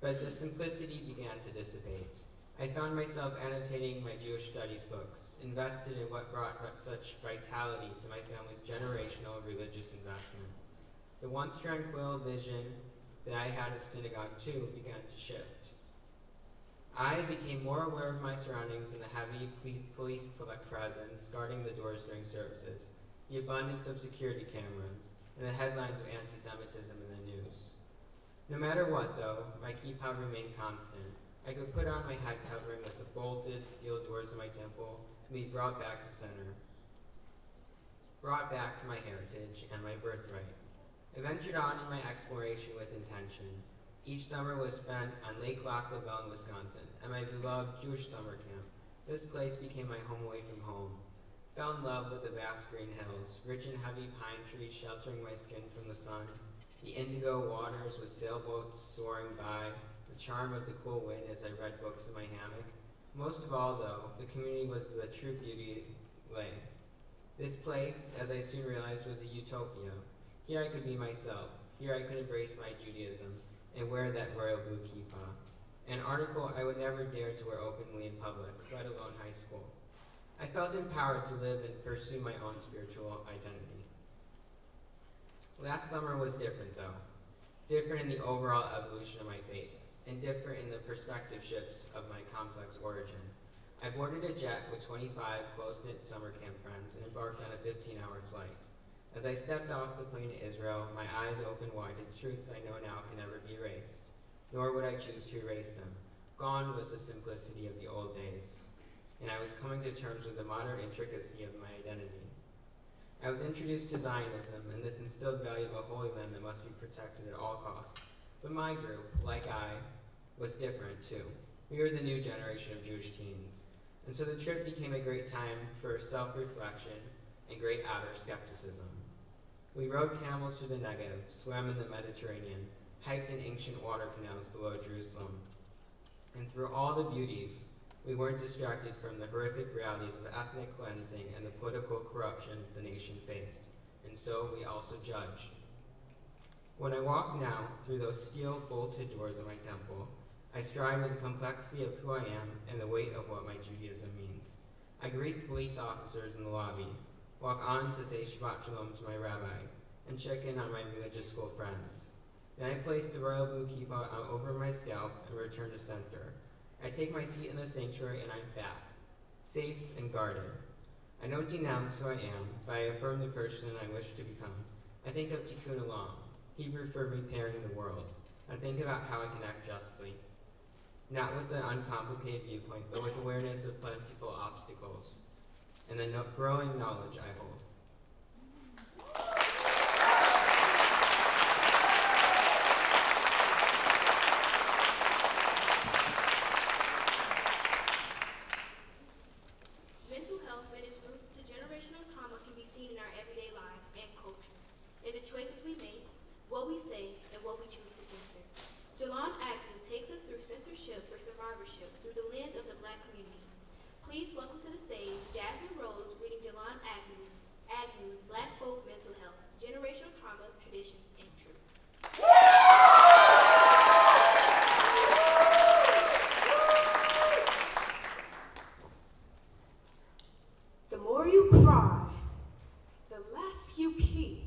Speaker 12: but the simplicity began to dissipate. I found myself annotating my Jewish studies books, invested in what brought such vitality to my family's generational religious investment. The once tranquil vision that I had of synagogue too began to shift. I became more aware of my surroundings and the heavy police presence guarding the doors during services, the abundance of security cameras, and the headlines of anti-Semitism in the news. No matter what, though, my kippah remained constant. I could put on my head covering with the bolted steel doors of my temple to be brought back to center, brought back to my heritage and my birthright. I ventured on in my exploration with intention. Each summer was spent on Lake Lac La Belle in Wisconsin, at my beloved Jewish summer camp. This place became my home away from home. Fell in love with the vast green hills, rich and heavy pine trees sheltering my skin from the sun, the indigo waters with sailboats soaring by, the charm of the cool wind as I read books in my hammock. Most of all, though, the community was the true beauty lay. This place, as I soon realized, was a utopia. Here I could be myself. Here I could embrace my Judaism and wear that royal blue kippah, an article I would never dare to wear openly in public, let alone high school. I felt empowered to live and pursue my own spiritual identity. Last summer was different, though. Different in the overall evolution of my faith, and different in the perspective shifts of my complex origin. I boarded a jet with 25 close-knit summer camp friends and embarked on a 15-hour flight. As I stepped off the plane to Israel, my eyes opened wide to truths I know now can never be erased, nor would I choose to erase them. Gone was the simplicity of the old days, and I was coming to terms with the modern intricacy of my identity. I was introduced to Zionism and this instilled value of a holy land that must be protected at all costs. But my group, like I, was different too. We were the new generation of Jewish teens, and so the trip became a great time for self-reflection and great outer skepticism. We rode camels through the Negev, swam in the Mediterranean, hiked in ancient water canals below Jerusalem. And through all the beauties, we weren't distracted from the horrific realities of ethnic cleansing and the political corruption the nation faced. And so we also judged. When I walk now through those steel-bolted doors of my temple, I stride with the complexity of who I am and the weight of what my Judaism means. I greet police officers in the lobby, walk on to say Shabbat Shalom to my rabbi, and check in on my religious school friends. Then I place the royal blue kippah over my scalp and return to center. I take my seat in the sanctuary and I'm back, safe and guarded. I don't denounce who I am, but I affirm the person I wish to become. I think of Tikkun Olam, Hebrew for repairing the world. I think about how I can act justly, not with an uncomplicated viewpoint, but with awareness of plentiful obstacles and the growing knowledge I hold.
Speaker 7: Mental health and its roots to generational trauma can be seen in our everyday lives and culture, in the choices we make, what we say, and what we choose to censor. Jelon Agnew takes us through censorship or survivorship through the lens of the Black community. Please welcome to the stage Jasmine Rose reading Jelon Agnew's Black Folk Mental Health, Generational Trauma, Traditions, and Truth.
Speaker 13: The more you cry, the less you pee.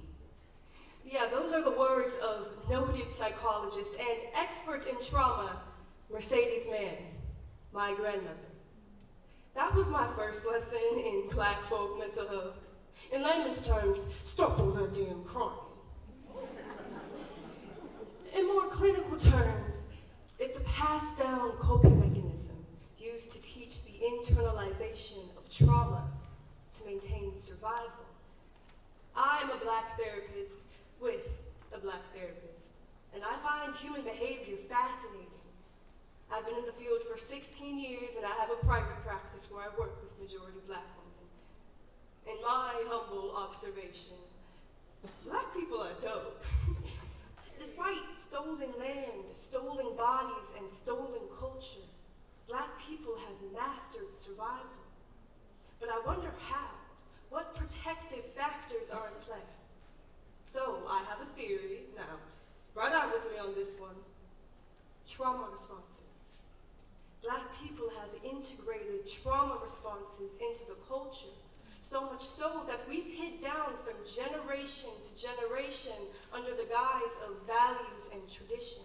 Speaker 13: Yeah, those are the words of noted psychologist and expert in trauma, Mercedes Mann, my grandmother. That was my first lesson in Black folk mental health. In layman's terms, stop all that damn crying. In more clinical terms, it's a passed down coping mechanism used to teach the internalization of trauma to maintain survival. I'm a Black therapist with a Black therapist, and I find human behavior fascinating. I've been in the field for 16 years, and I have a private practice where I work with majority Black women. In my humble observation, Black people are dope. Despite stolen land, stolen bodies, and stolen culture, Black people have mastered survival. But I wonder how. What protective factors are in play? So I have a theory. Now, ride out with me on this one. Trauma responses. Black people have integrated trauma responses into the culture, so much so that we've hid down from generation to generation under the guise of values and traditions.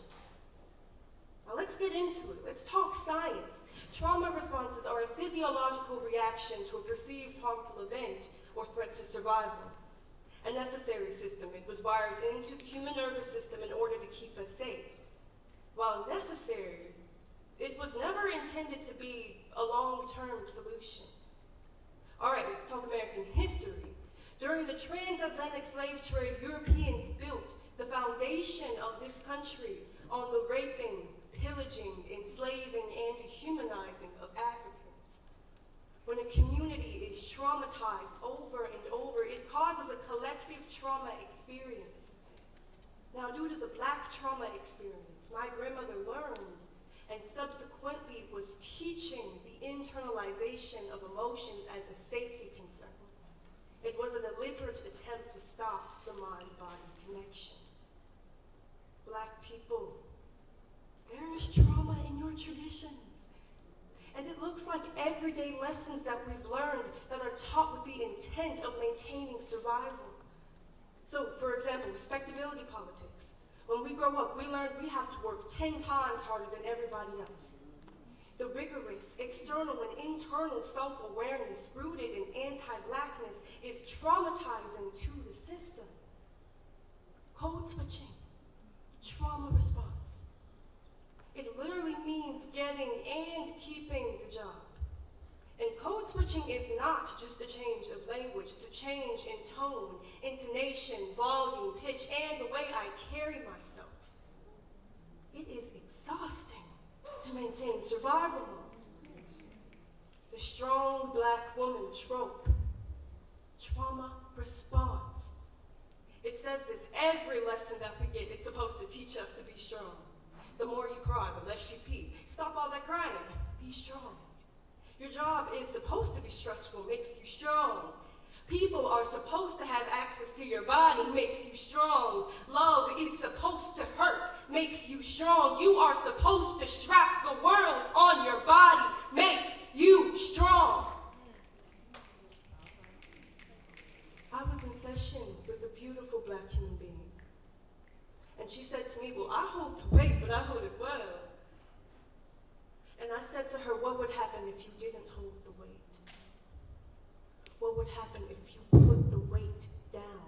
Speaker 13: Now let's get into it. Let's talk science. Trauma responses are a physiological reaction to a perceived harmful event or threat to survival. A necessary system. It was wired into the human nervous system in order to keep us safe. While necessary, it was never intended to be a long-term solution. All right, let's talk American history. During the transatlantic slave trade, Europeans built the foundation of this country on the raping, pillaging, enslaving, and dehumanizing of Africans. When a community is traumatized over and over, it causes a collective trauma experience. Now, due to the Black trauma experience, my grandmother learned and subsequently was teaching the internalization of emotions as a safety concern. It was a deliberate attempt to stop the mind-body connection. Black people, there is trauma in your traditions. And it looks like everyday lessons that we've learned that are taught with the intent of maintaining survival. So, for example, respectability politics. When we grow up, we learn we have to work 10 times harder than everybody else. The rigorous external and internal self-awareness rooted in anti-Blackness is traumatizing to the system. Code switching, trauma response. It literally means getting and keeping the job. And code switching is not just a change of language, it's a change in tone, intonation, volume, pitch, and the way I carry myself. It is exhausting to maintain survival mode. The strong Black woman trope, trauma response. It says this every lesson that we get, it's supposed to teach us to be strong. The more you cry, the less you pee. Stop all that crying, be strong. Your job is supposed to be stressful, makes you strong. People are supposed to have access to your body, makes you strong. Love is supposed to hurt, makes you strong. You are supposed to strap the world on your body, makes you strong. I was in session with a beautiful Black human being. And she said to me, well, I hold the weight, but I hold it well. And I said to her, what would happen if you didn't hold the weight? What would happen if you put the weight down?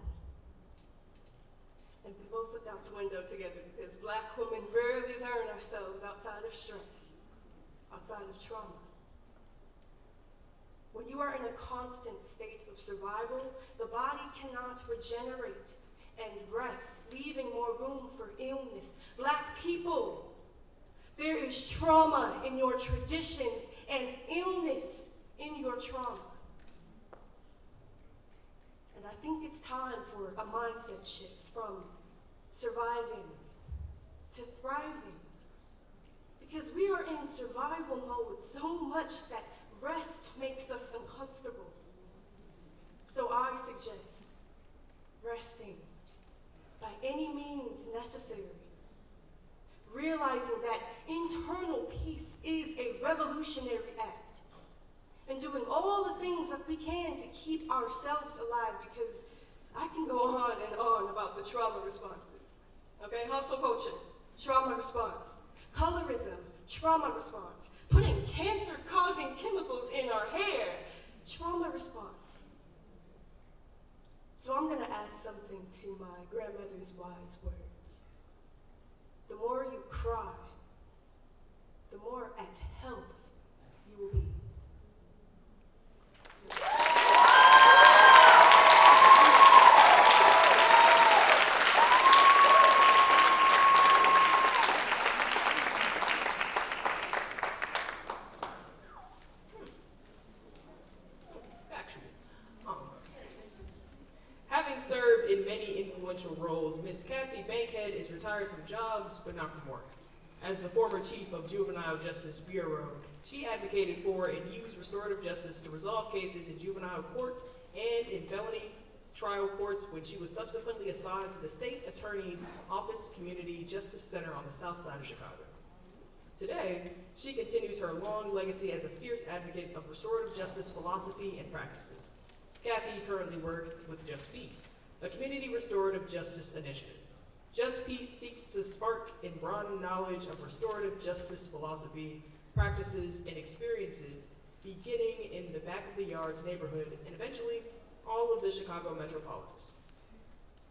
Speaker 13: And we both looked out the window together because Black women rarely learn ourselves outside of stress, outside of trauma. When you are in a constant state of survival, the body cannot regenerate and rest, leaving more room for illness. Black people, there is trauma in your traditions and illness in your trauma. And I think it's time for a mindset shift from surviving to thriving. Because we are in survival mode so much that rest makes us uncomfortable. So I suggest resting by any means necessary. Realizing that internal peace is a revolutionary act, and doing all the things that we can to keep ourselves alive, because I can go on and on about the trauma responses. Okay, hustle culture, trauma response. Colorism, trauma response. Putting cancer-causing chemicals in our hair, trauma response. So I'm gonna add something to my grandmother's wise words. The more you cry, the more at health you will be.
Speaker 5: Having served in many influential roles, Miss Kathy Bankhead is retired from jobs, but not from work. As the former chief of Juvenile Justice Bureau, she advocated for and used restorative justice to resolve cases in juvenile court and in felony trial courts when she was subsequently assigned to the State Attorney's Office Community Justice Center on the south side of Chicago. Today, she continues her long legacy as a fierce advocate of restorative justice philosophy and practices. Kathy currently works with Just Peace, a community restorative justice initiative. Just Peace seeks to spark and broaden knowledge of restorative justice philosophy, practices, and experiences beginning in the Back of the Yards neighborhood and eventually all of the Chicago metropolis.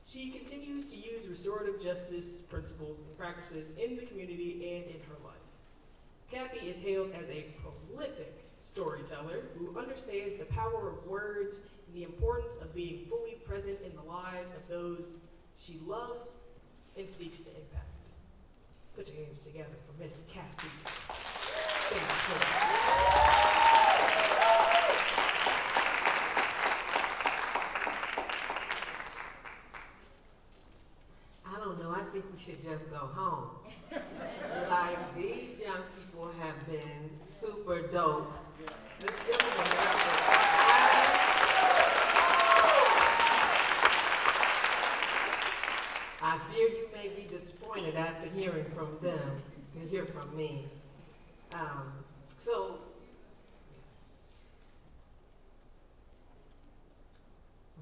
Speaker 5: She continues to use restorative justice principles and practices in the community and in her life. Kathy is hailed as a prolific storyteller who understands the power of words and the importance of being fully present in the lives of those she loves and seeks to impact. Put your hands together for Miss Kathy. Thank you.
Speaker 14: I don't know, I think we should just go home. Like, these young people have been super dope. Let's give them a round. I fear you may be disappointed after hearing from them to hear from me. So,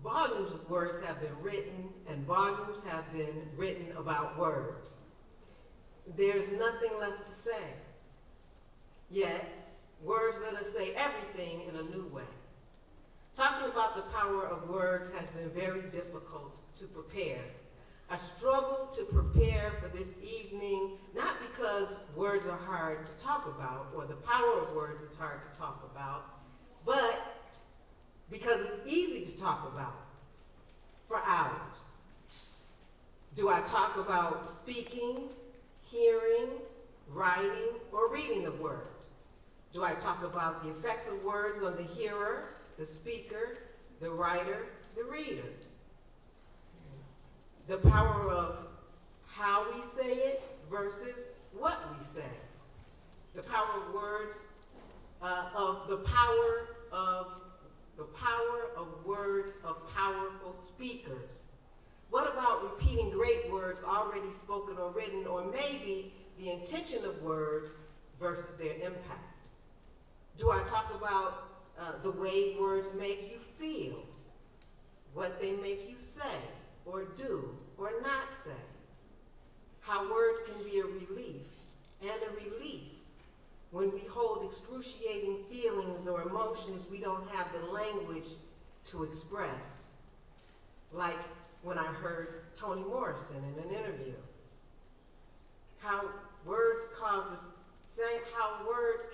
Speaker 14: volumes of words have been written, and volumes have been written about words. There's nothing left to say. Yet, words let us say everything in a new way. Talking about the power of words has been very difficult to prepare. I struggled to prepare for this evening, not because words are hard to talk about, or the power of words is hard to talk about, but because it's easy to talk about for hours. Do I talk about speaking, hearing, writing, or reading of words? Do I talk about the effects of words on the hearer, the speaker, the writer, the reader? The power of how we say it versus what we say. The power of words, the power of words of powerful speakers. What about repeating great words already spoken or written, or maybe the intention of words versus their impact? Do I talk about the way words make you feel, what they make you say, or do, or not say? How words can be a relief and a release when we hold excruciating feelings or emotions we don't have the language to express. Like when I heard Toni Morrison in an interview. How words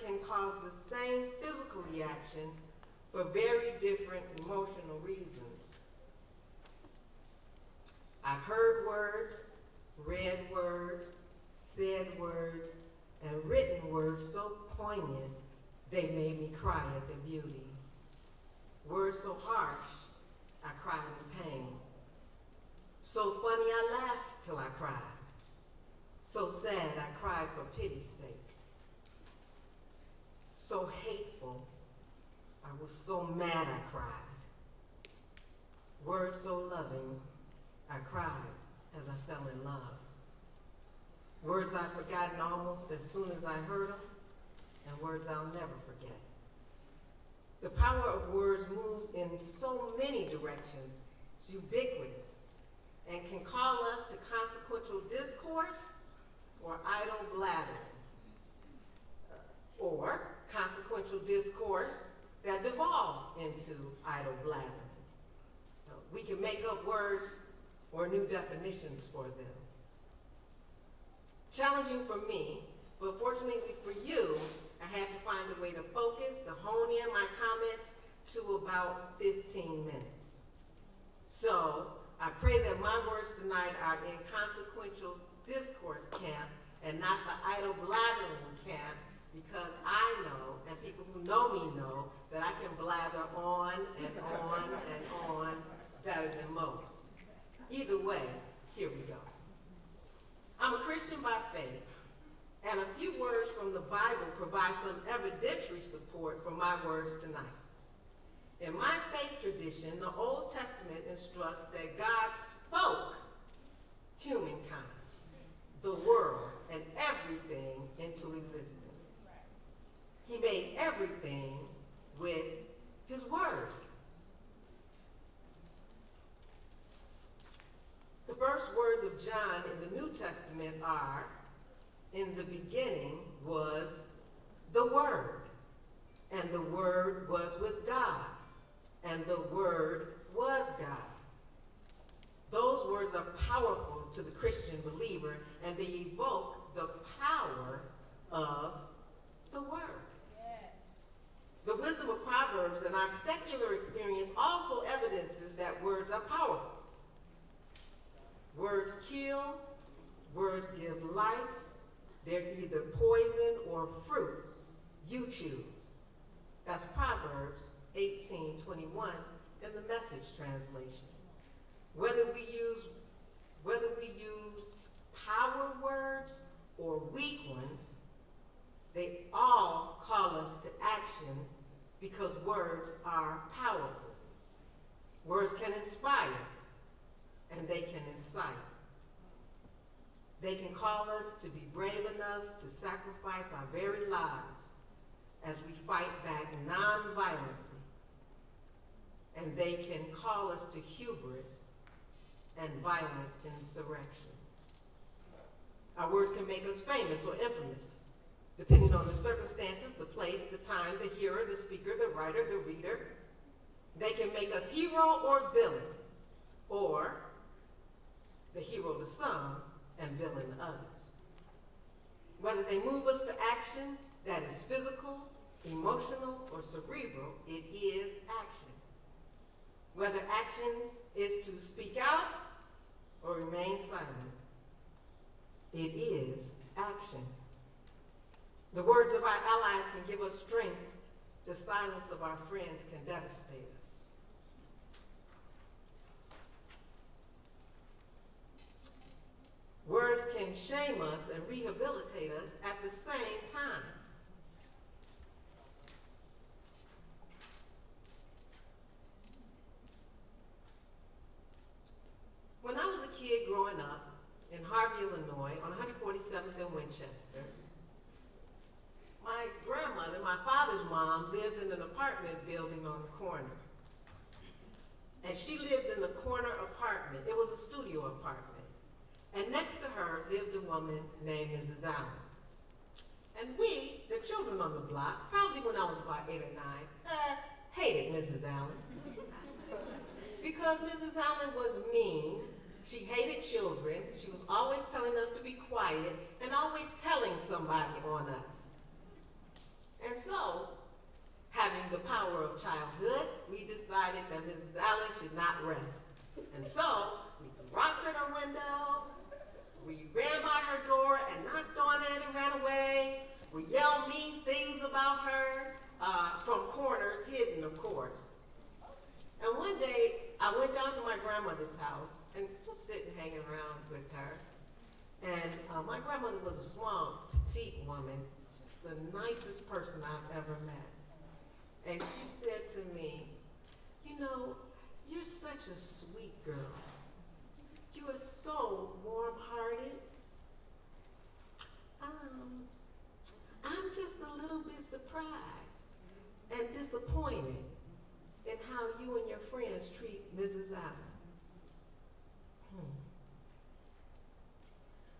Speaker 14: can cause the same physical reaction for very different emotional reasons. I've heard words, read words, said words, and written words so poignant they made me cry at the beauty. Words so harsh, I cried in pain. So funny I laughed till I cried. So sad I cried for pity's sake. So hateful, I was so mad I cried. Words so loving, I cried as I fell in love. Words I've forgotten almost as soon as I heard them, and words I'll never forget. The power of words moves in so many directions, it's ubiquitous, and can call us to consequential discourse or idle blathering, or consequential discourse that devolves into idle blathering. We can make up words or new definitions for them. Challenging for me, but fortunately for you, I had to find a way to focus, to hone in my comments to about 15 minutes. So I pray that my words tonight are in consequential discourse camp and not the idle blathering camp, because I know, and people who know me know, that I can blather on and on and on better than most. Either way, here we go. I'm a Christian by faith, and a few words from the Bible provide some evidentiary support for my words tonight. In my faith tradition, the Old Testament instructs that God spoke humankind, the world, and everything into existence. He made everything with his word. The first words of John in the New Testament are, "In the beginning was the Word, and the Word was with God, and the Word was God." Those words are powerful to the Christian believer, and they evoke the power of the Word. The wisdom of Proverbs and our secular experience also evidences that words are powerful. Words kill, words give life, They're either poison or fruit. You choose. That's Proverbs 18:21 in the Message translation. Whether we use power words or weak ones, they all call us to action because words are powerful. Words can inspire and they can incite. They can call us to be brave enough to sacrifice our very lives as we fight back non-violently. And they can call us to hubris and violent insurrection. Our words can make us famous or infamous, depending on the circumstances, the place, the time, the hearer, the speaker, the writer, the reader. They can make us hero or villain, or the hero to some and villain to others. Whether they move us to action that is physical, emotional, or cerebral, it is action. Whether action is to speak out or remain silent, it is action. The words of our allies can give us strength. The silence of our friends can devastate us. Words can shame us and rehabilitate us at the same time. When I was a kid growing up in Harvey, Illinois, on 147th and Winchester, my grandmother, my father's mom, lived in an apartment building on the corner. And she lived in a corner apartment. It was a studio apartment. And next to her lived a woman named Mrs. Allen. And we, the children on the block, probably when I was about 8 or 9, hated Mrs. Allen. Because Mrs. Allen was mean. She hated children. She was always telling us to be quiet and always telling somebody on us. And so, having the power of childhood, we decided that Mrs. Allen should not rest. And so, we threw rocks at her window, we ran by her door and knocked on it and ran away. We yelled mean things about her from corners, hidden, of course. And one day, I went down to my grandmother's house and just sitting, hanging around with her. And my grandmother was a small, petite woman, just the nicest person I've ever met. And she said to me, you know, you're such a sweet girl. You are so warm-hearted. I'm just a little bit surprised and disappointed in how you and your friends treat Mrs. Allen.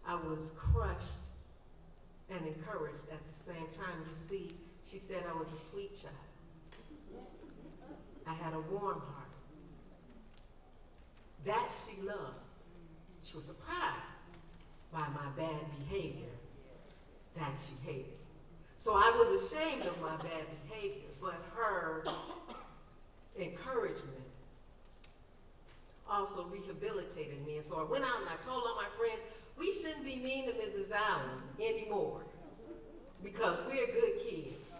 Speaker 14: I was crushed and encouraged at the same time. You see, she said I was a sweet child. I had a warm heart. That she loved. She was surprised by my bad behavior that she hated. So I was ashamed of my bad behavior, but her encouragement also rehabilitated me. And so I went out and I told all my friends, we shouldn't be mean to Mrs. Allen anymore because we're good kids.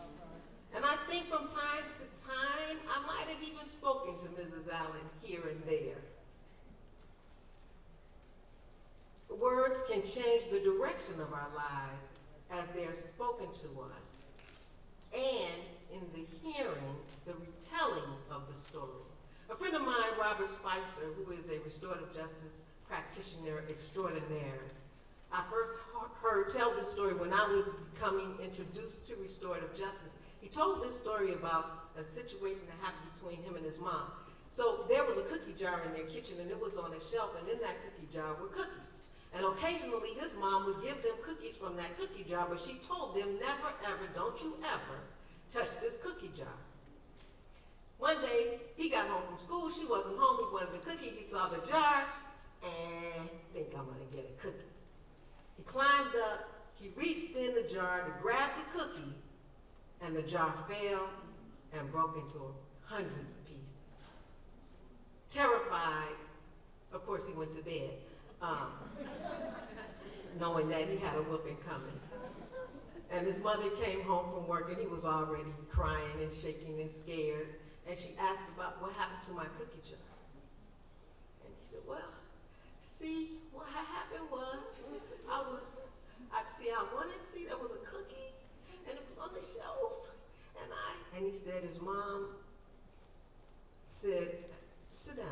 Speaker 14: And I think from time to time, I might have even spoken to Mrs. Allen here and there. Words can change the direction of our lives as they are spoken to us, and in the hearing, the retelling of the story. A friend of mine, Robert Spicer, who is a restorative justice practitioner extraordinaire, I first heard tell this story when I was becoming introduced to restorative justice. He told this story about a situation that happened between him and his mom. So there was a cookie jar in their kitchen, and it was on a shelf, and in that cookie jar were cookies. And occasionally his mom would give them cookies from that cookie jar, but she told them, never ever, don't you ever touch this cookie jar. One day, he got home from school, she wasn't home, he wanted a cookie, he saw the jar, and think I'm gonna get a cookie. He climbed up, he reached in the jar to grab the cookie, and the jar fell and broke into hundreds of pieces. Terrified, of course he went to bed. Knowing that he had a whooping coming. And his mother came home from work and he was already crying and shaking and scared. And she asked about what happened to my cookie jar. And he said, well, see, what had happened was, I wanted to see there was a cookie and it was on the shelf. And he said his mom said, sit down.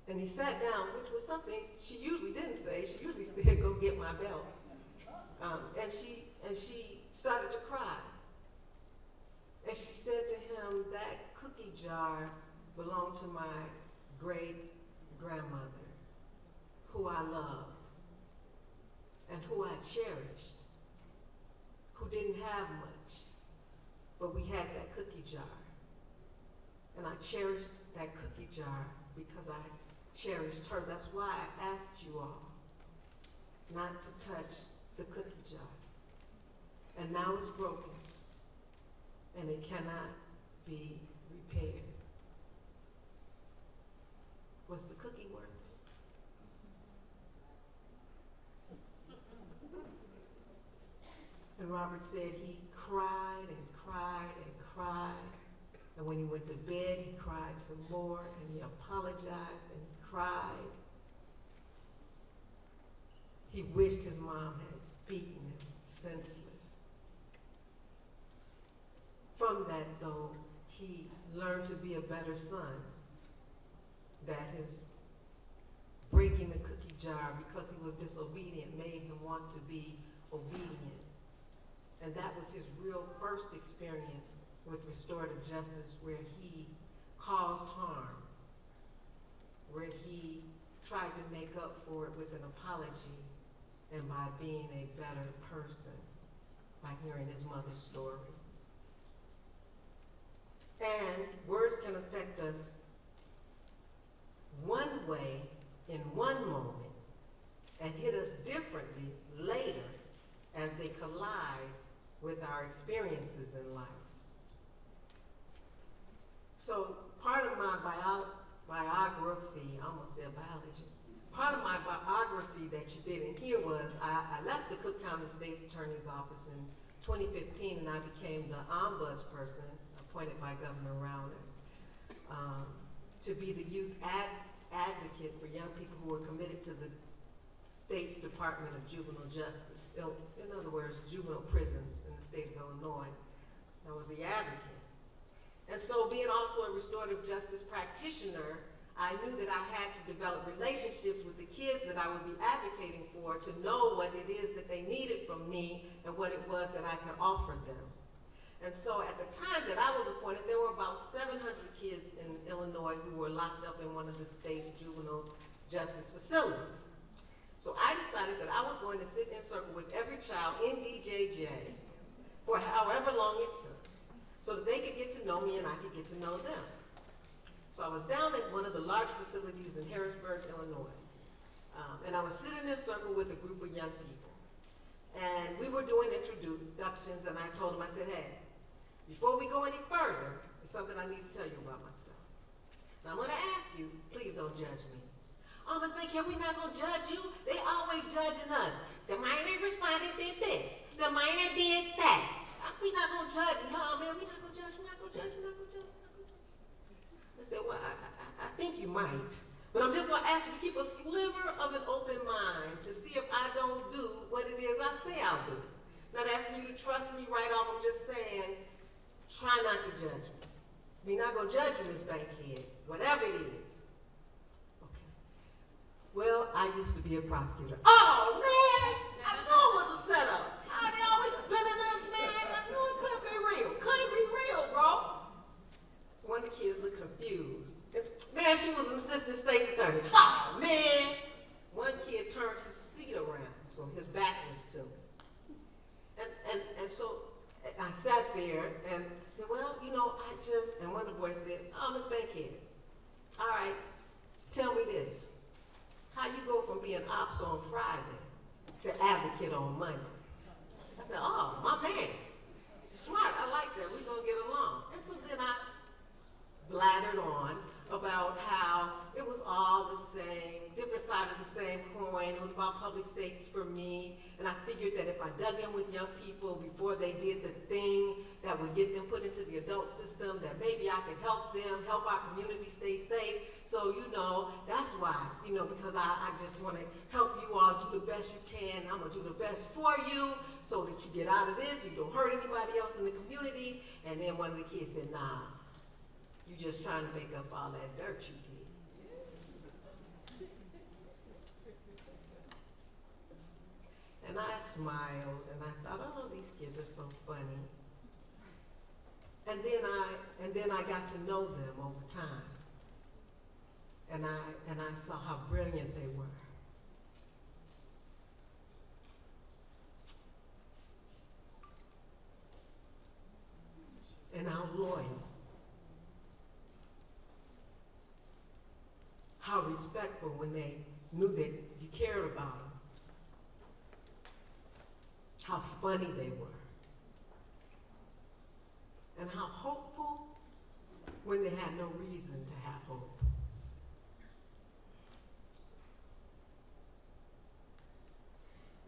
Speaker 14: And he sat down, which was something she usually didn't say. She usually said, go get my belt. And she started to cry. And she said to him, that cookie jar belonged to my great-grandmother, who I loved and who I cherished, who didn't have much, but we had that cookie jar. And I cherished that cookie jar because I cherished her. That's why I asked you all not to touch the cookie jar. And now it's broken, and it cannot be repaired. Was the cookie worth it? And Robert said he cried and cried and cried. And when he went to bed, he cried some more, and he apologized and he cried. He wished his mom had beaten him senseless. From that, though, he learned to be a better son. That his breaking the cookie jar because he was disobedient made him want to be obedient. And that was his real first experience with restorative justice, where he caused harm, where he tried to make up for it with an apology and by being a better person, by hearing his mother's story. And words can affect us one way in one moment and hit us differently later as they collide with our experiences in life. So part of my biography, I almost said biology, part of my biography that you didn't hear was I left the Cook County State's Attorney's Office in 2015, and I became the ombudsperson appointed by Governor Rauner to be the youth advocate for young people who were committed to the state's Department of Juvenile Justice. In other words, juvenile prisons in the state of Illinois. I was the advocate. And so being also a restorative justice practitioner, I knew that I had to develop relationships with the kids that I would be advocating for to know what it is that they needed from me and what it was that I could offer them. And so at the time that I was appointed, there were about 700 kids in Illinois who were locked up in one of the state's juvenile justice facilities. So I decided that I was going to sit in circle with every child in DJJ for however long it took, so that they could get to know me and I could get to know them. So I was down at one of the large facilities in Harrisburg, Illinois, and I was sitting in a circle with a group of young people. And we were doing introductions, and I told them, I said, hey, before we go any further, there's something I need to tell you about myself. Now I'm gonna ask you, please don't judge me. Oh, Ms. Baker, we're not gonna judge you. They always judging us. The minor respondent did this. The minor did that. We're not gonna judge you. No, man, we're not gonna judge you. We're not gonna judge you. We're not gonna judge you. I said, well, I think you might. But I'm just gonna ask you to keep a sliver of an open mind to see if I don't do what it is I say I'll do. Not asking you to trust me right off. I'm just saying, try not to judge me. We're not gonna judge you, Ms. Bankhead, whatever it is. Well, I used to be a prosecutor. Oh, man! I know it was a setup. Oh, they always spinning us, man. I knew it couldn't be real. Couldn't be real, bro. One of the kids looked confused. Man, she was an assistant state's attorney. Oh, man! One kid turned his seat around, so his back was to me. And so I sat there and said, well, you know, and one of the boys said, oh, Ms. Bankhead, all right, tell me this. How you go from being ops on Friday to advocate on Monday? I said, oh, my man, smart, I like that, we're gonna get along. And so then I blathered on about how it was all the same, different side of the same coin. It was about public safety for me, and I figured that if I dug in with with young people before they did the thing that would get them put into the adult system, that maybe I could help them, help our community stay safe. So, that's why, because I just want to help you all do the best you can. I'm going to do the best for you so that you get out of this, you don't hurt anybody else in the community. And then one of the kids said, nah, you just trying to make up all that dirt you did. And I smiled and I thought, oh, these kids are so funny. And then I got to know them over time. And I saw how brilliant they were. And how loyal. How respectful when they knew that you cared about them. How funny they were. And how hopeful when they had no reason to have hope.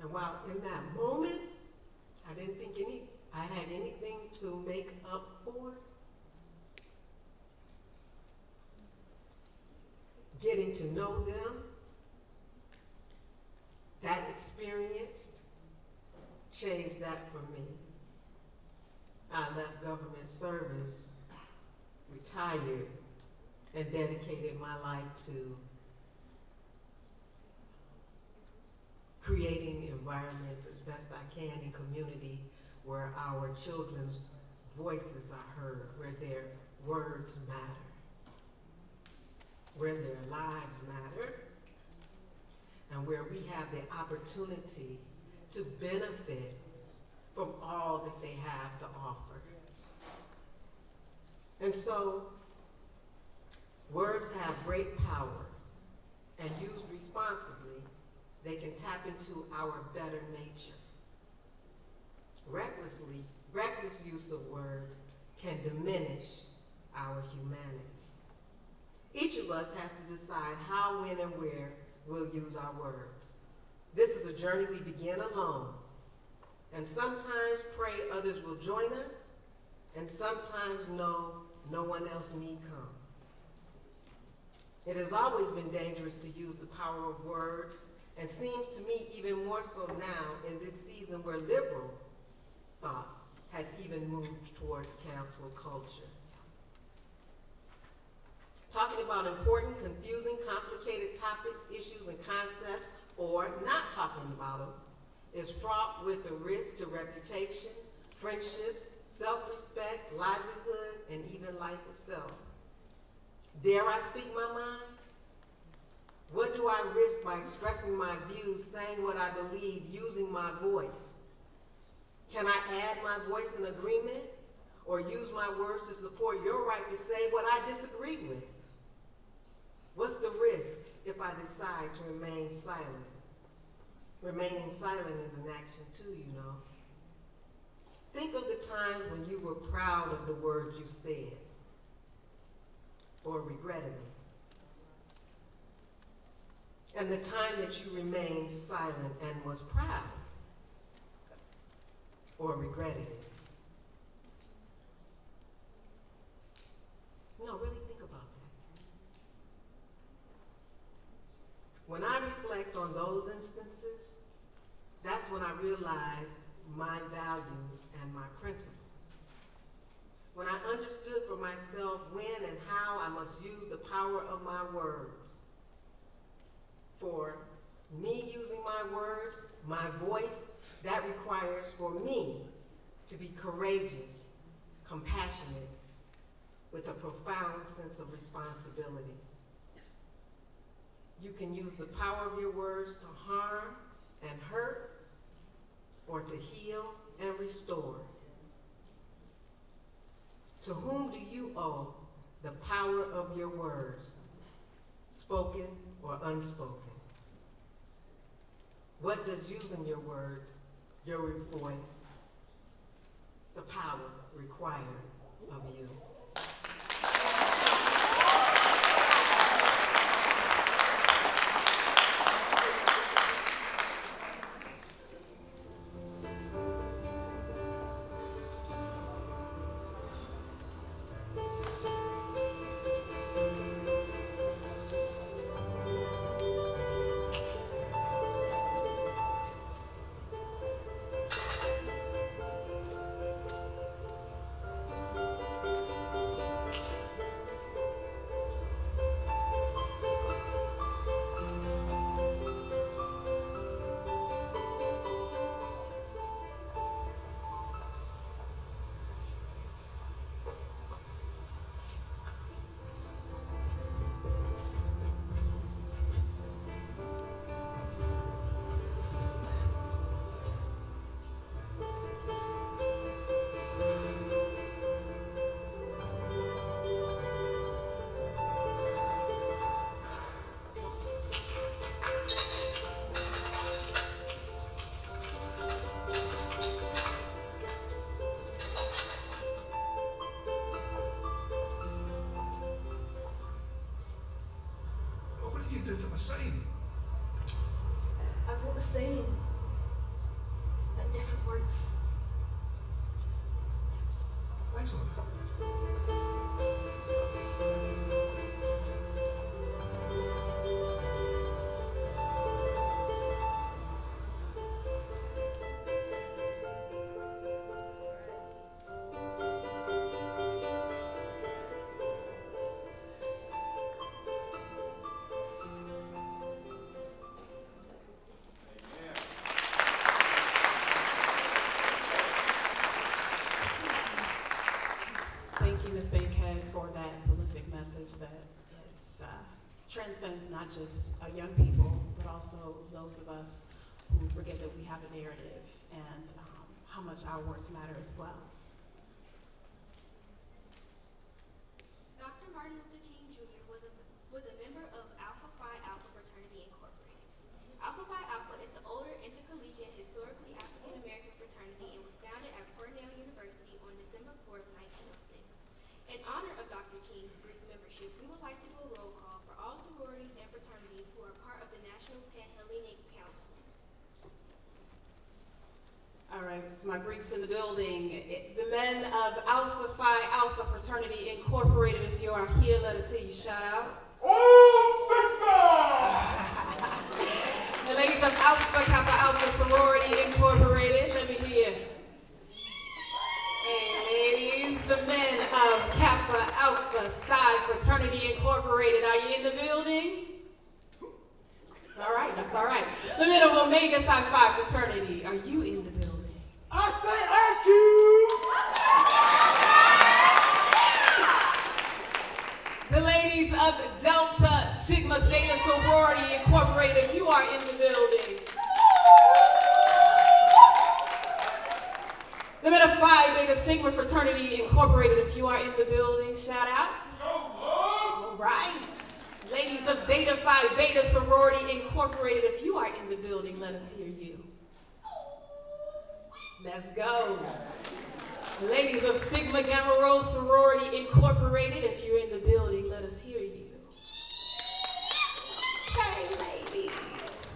Speaker 14: And while in that moment, I didn't think I had anything to make up for, getting to know them, that experience changed that for me. I left government service, retired, and dedicated my life to creating environments as best I can in community where our children's voices are heard, where their words matter, where their lives matter, and where we have the opportunity to benefit from all that they have to offer. And so, words have great power, and used responsibly, they can tap into our better nature. Reckless use of words can diminish our humanity. Each of us has to decide how, when, and where we'll use our words. This is a journey we begin alone, and sometimes pray others will join us, and sometimes no one else need come. It has always been dangerous to use the power of words, and seems to me even more so now in this season where liberal thought has even moved towards cancel culture. Talking about important, confusing, complicated topics, issues, and concepts, or not talking about them, is fraught with the risk to reputation, friendships, self-respect, livelihood, and even life itself. Dare I speak my mind? What do I risk by expressing my views, saying what I believe, using my voice? Can I add my voice in agreement or use my words to support your right to say what I disagree with? What's the risk if I decide to remain silent? Remaining silent is an action too, Think of the times when you were proud of the words you said or regretted them. And the time that you remained silent and was proud or regretted it. No, really think about that. When I reflect on those instances, that's when I realized my values and my principles. When I understood for myself when and how I must use the power of my words. For me using my words, my voice, that requires for me to be courageous, compassionate, with a profound sense of responsibility. You can use the power of your words to harm and hurt, or to heal and restore. To whom do you owe the power of your words, spoken or unspoken? What does using your words, your voice, the power require of you?
Speaker 13: same, but different words.
Speaker 2: Thank you, Ms. Bankhead, for that prolific message that transcends not just young people, but also those of us who forget that we have a narrative and how much our words matter as well.
Speaker 7: Dr. Martin Luther King Jr. was a member of Alpha Phi Alpha Fraternity Incorporated. Alpha Phi Alpha is the older intercollegiate historically African American fraternity and was founded at Cornell University on December 4th, 1906. In honor of Dr. King's Greek membership, we would like to do a roll call for all sororities and fraternities who are part of the National Panhellenic Council.
Speaker 2: All right, so my Greeks in the building. The men of Alpha Phi Alpha Fraternity Incorporated, if you are here, let us hear you shout out. The ladies of Alpha Kappa Alpha Sorority Incorporated, let me hear. Hey ladies, the men of Kappa Alpha Psi Fraternity Incorporated, are you in the building? That's all right, that's all right. The men of Omega Psi Phi Fraternity, are you in the building?
Speaker 15: I say thank you.
Speaker 2: The ladies of Delta Sigma Theta Sorority Incorporated, if you are in the building. The men of Phi Beta Sigma Fraternity Incorporated, if you are in the building, shout out. All right. Ladies of Zeta Phi Beta Sorority Incorporated, if you are in the building, let us hear you. Let's go. Ladies of Sigma Gamma Rho Sorority Incorporated, if you're in the building, let us hear you. Hey, ladies.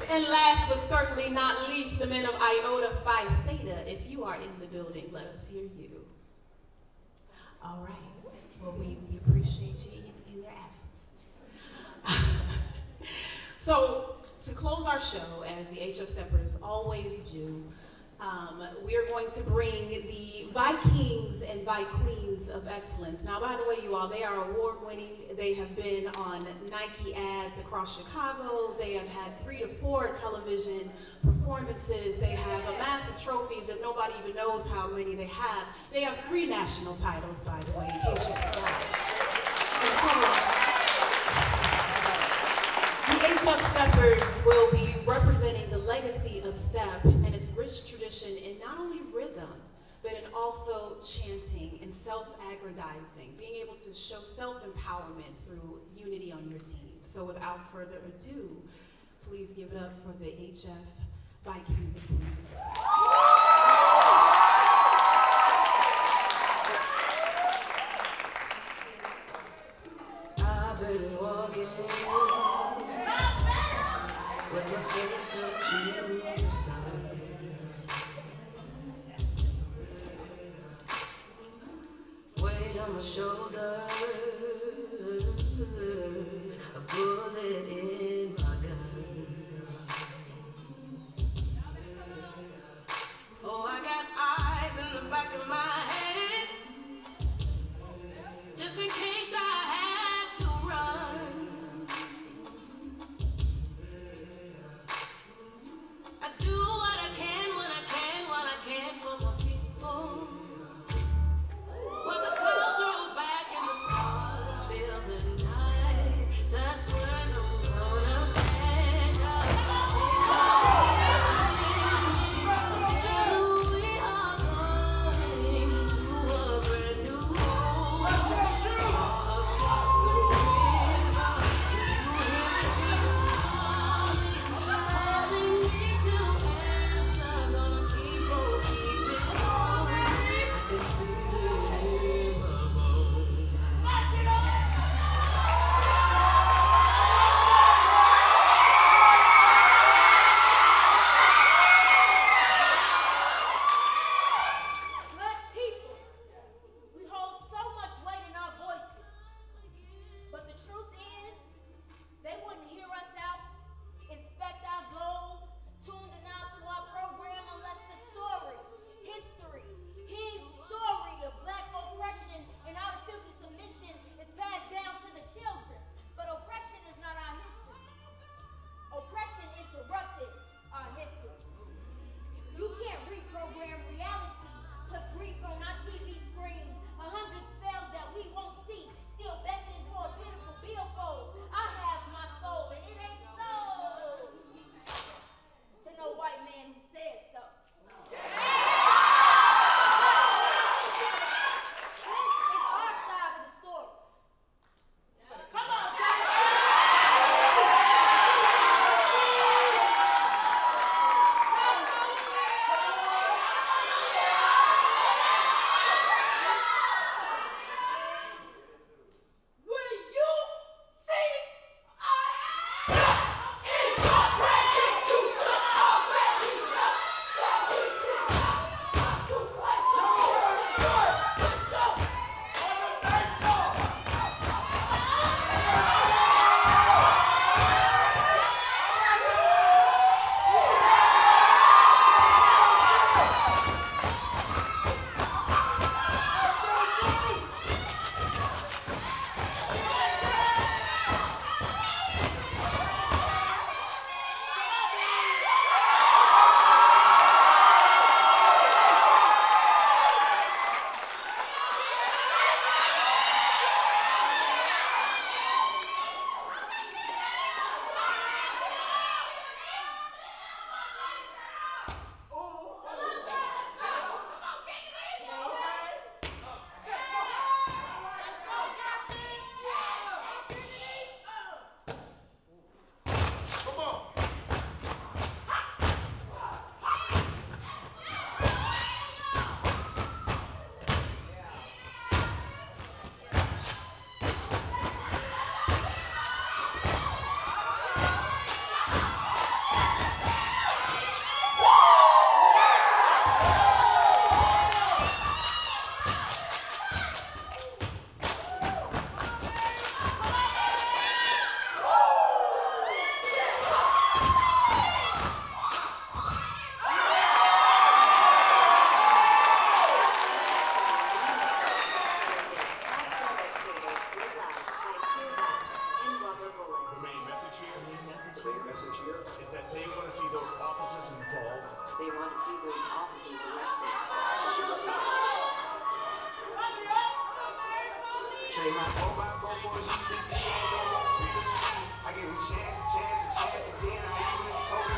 Speaker 2: And last but certainly not least, the men of Iota Phi Theta, if you are in the building, let us hear you. All right. Well, we appreciate you in your absence. So, to close our show, as the HF Steppers always do, we are going to bring the Vikings and Queens of Excellence. Now, by the way, you all, they are award-winning. They have been on Nike ads across Chicago. They have had 3 to 4 television performances. They have amassed trophies that nobody even knows how many they have. They have 3 national titles, by the way, in case you forgot. The HF Steppers will be representing the legacy of step and its rich tradition in not only rhythm, but in also chanting and self-aggrandizing, being able to show self-empowerment through unity on your team. So without further ado, please give it up for the HF Vikings and Queens.
Speaker 16: I've been walking with my face touching the sun. Weight on my shoulders, a bullet in my gun. Oh, I got eyes in the back of my head, just in case I have to run. I do what I can when I can, while I can for my people. While the clouds roll back and the stars fill the night, that's when I'm
Speaker 17: my 4x4 for a GCD, ain't no more freedom. I give him chance, and then I even told him,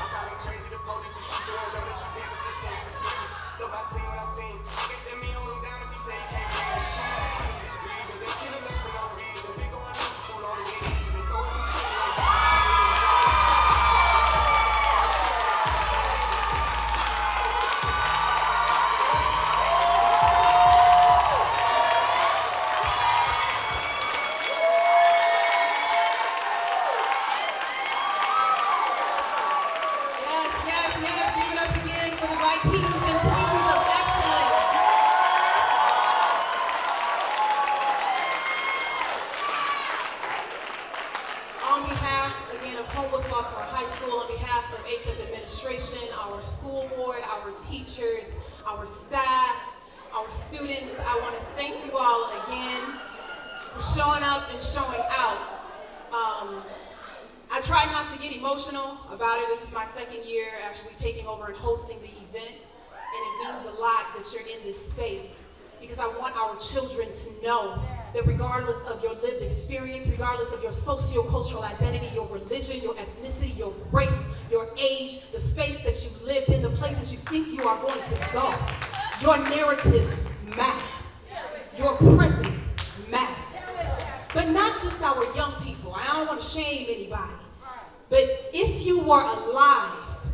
Speaker 17: I find it crazy, the police is shit, you don't know that you never still take the serious. Look, I seen what I seen. I guess that mean hold him down if he say he can't breathe. But they killing us for no reason. We going up to fool on the weed, even throw some shit like that.
Speaker 2: On behalf, again, of Homewood Flossmoor High School, on behalf of HF administration, our school board, our teachers, our staff, our students, I want to thank you all again for showing up and showing out. I try not to get emotional about it. This is my second year actually taking over and hosting the event, and it means a lot that you're in this space because I want our children to know that regardless of your lived experience, regardless of your socio-cultural identity, your religion, your ethnicity, your race, your age, the space that you lived in, the places you think you are going to go, your narratives matter. Your presence matters. But not just our young people. I don't want to shame anybody. But if you were alive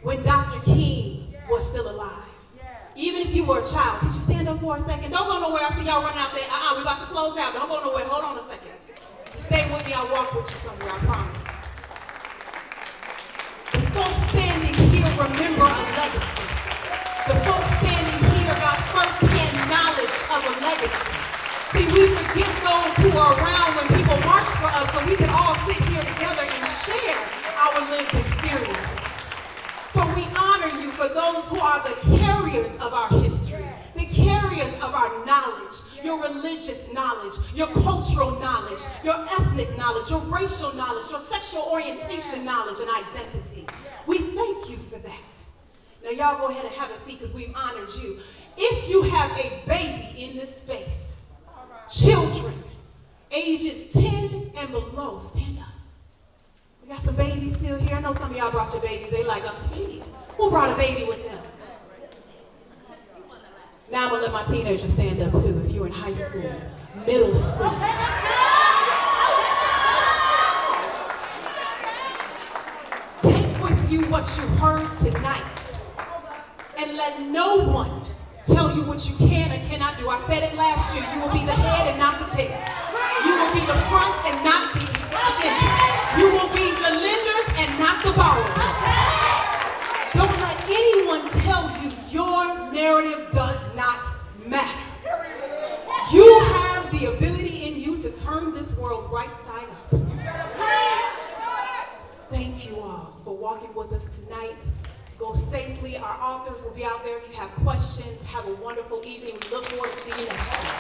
Speaker 2: when Dr. King was still alive, even if you were a child, could you stand up for a second? Don't go nowhere. I see y'all running out there. We're about to close out. Don't go nowhere. Hold on a second. Stay with me. I'll walk with you somewhere, I promise. The folks standing here remember a legacy. The folks standing here got first-hand knowledge of a legacy. See, we forget those who are around when people march for us so we can all sit here together and share our lived experiences. So we honor you for those who are the carriers of our history, the carriers of our knowledge, your religious knowledge, your cultural knowledge, your ethnic knowledge, your racial knowledge, your sexual orientation knowledge and identity. We thank you for that. Now y'all go ahead and have a seat because we've honored you. If you have a baby in this space, children, ages 10 and below, stand up. We got some babies still here. I know some of y'all brought your babies. They like, I'm teeny. Who brought a baby with them? Now I'm going to let my teenagers stand up too if you're in high school, middle school. Take with you what you heard tonight and let no one tell you what you can or cannot do. I said it last year. You will be the head and not the tail. You will be the front and not the end. You will be the lenders and not the borrowers. Don't let anyone tell you your narrative does not matter. You have the ability in you to turn this world right side up. Thank you all for walking with us tonight. Go safely. Our authors will be out there if you have questions. Have a wonderful evening. We look forward to seeing you next year.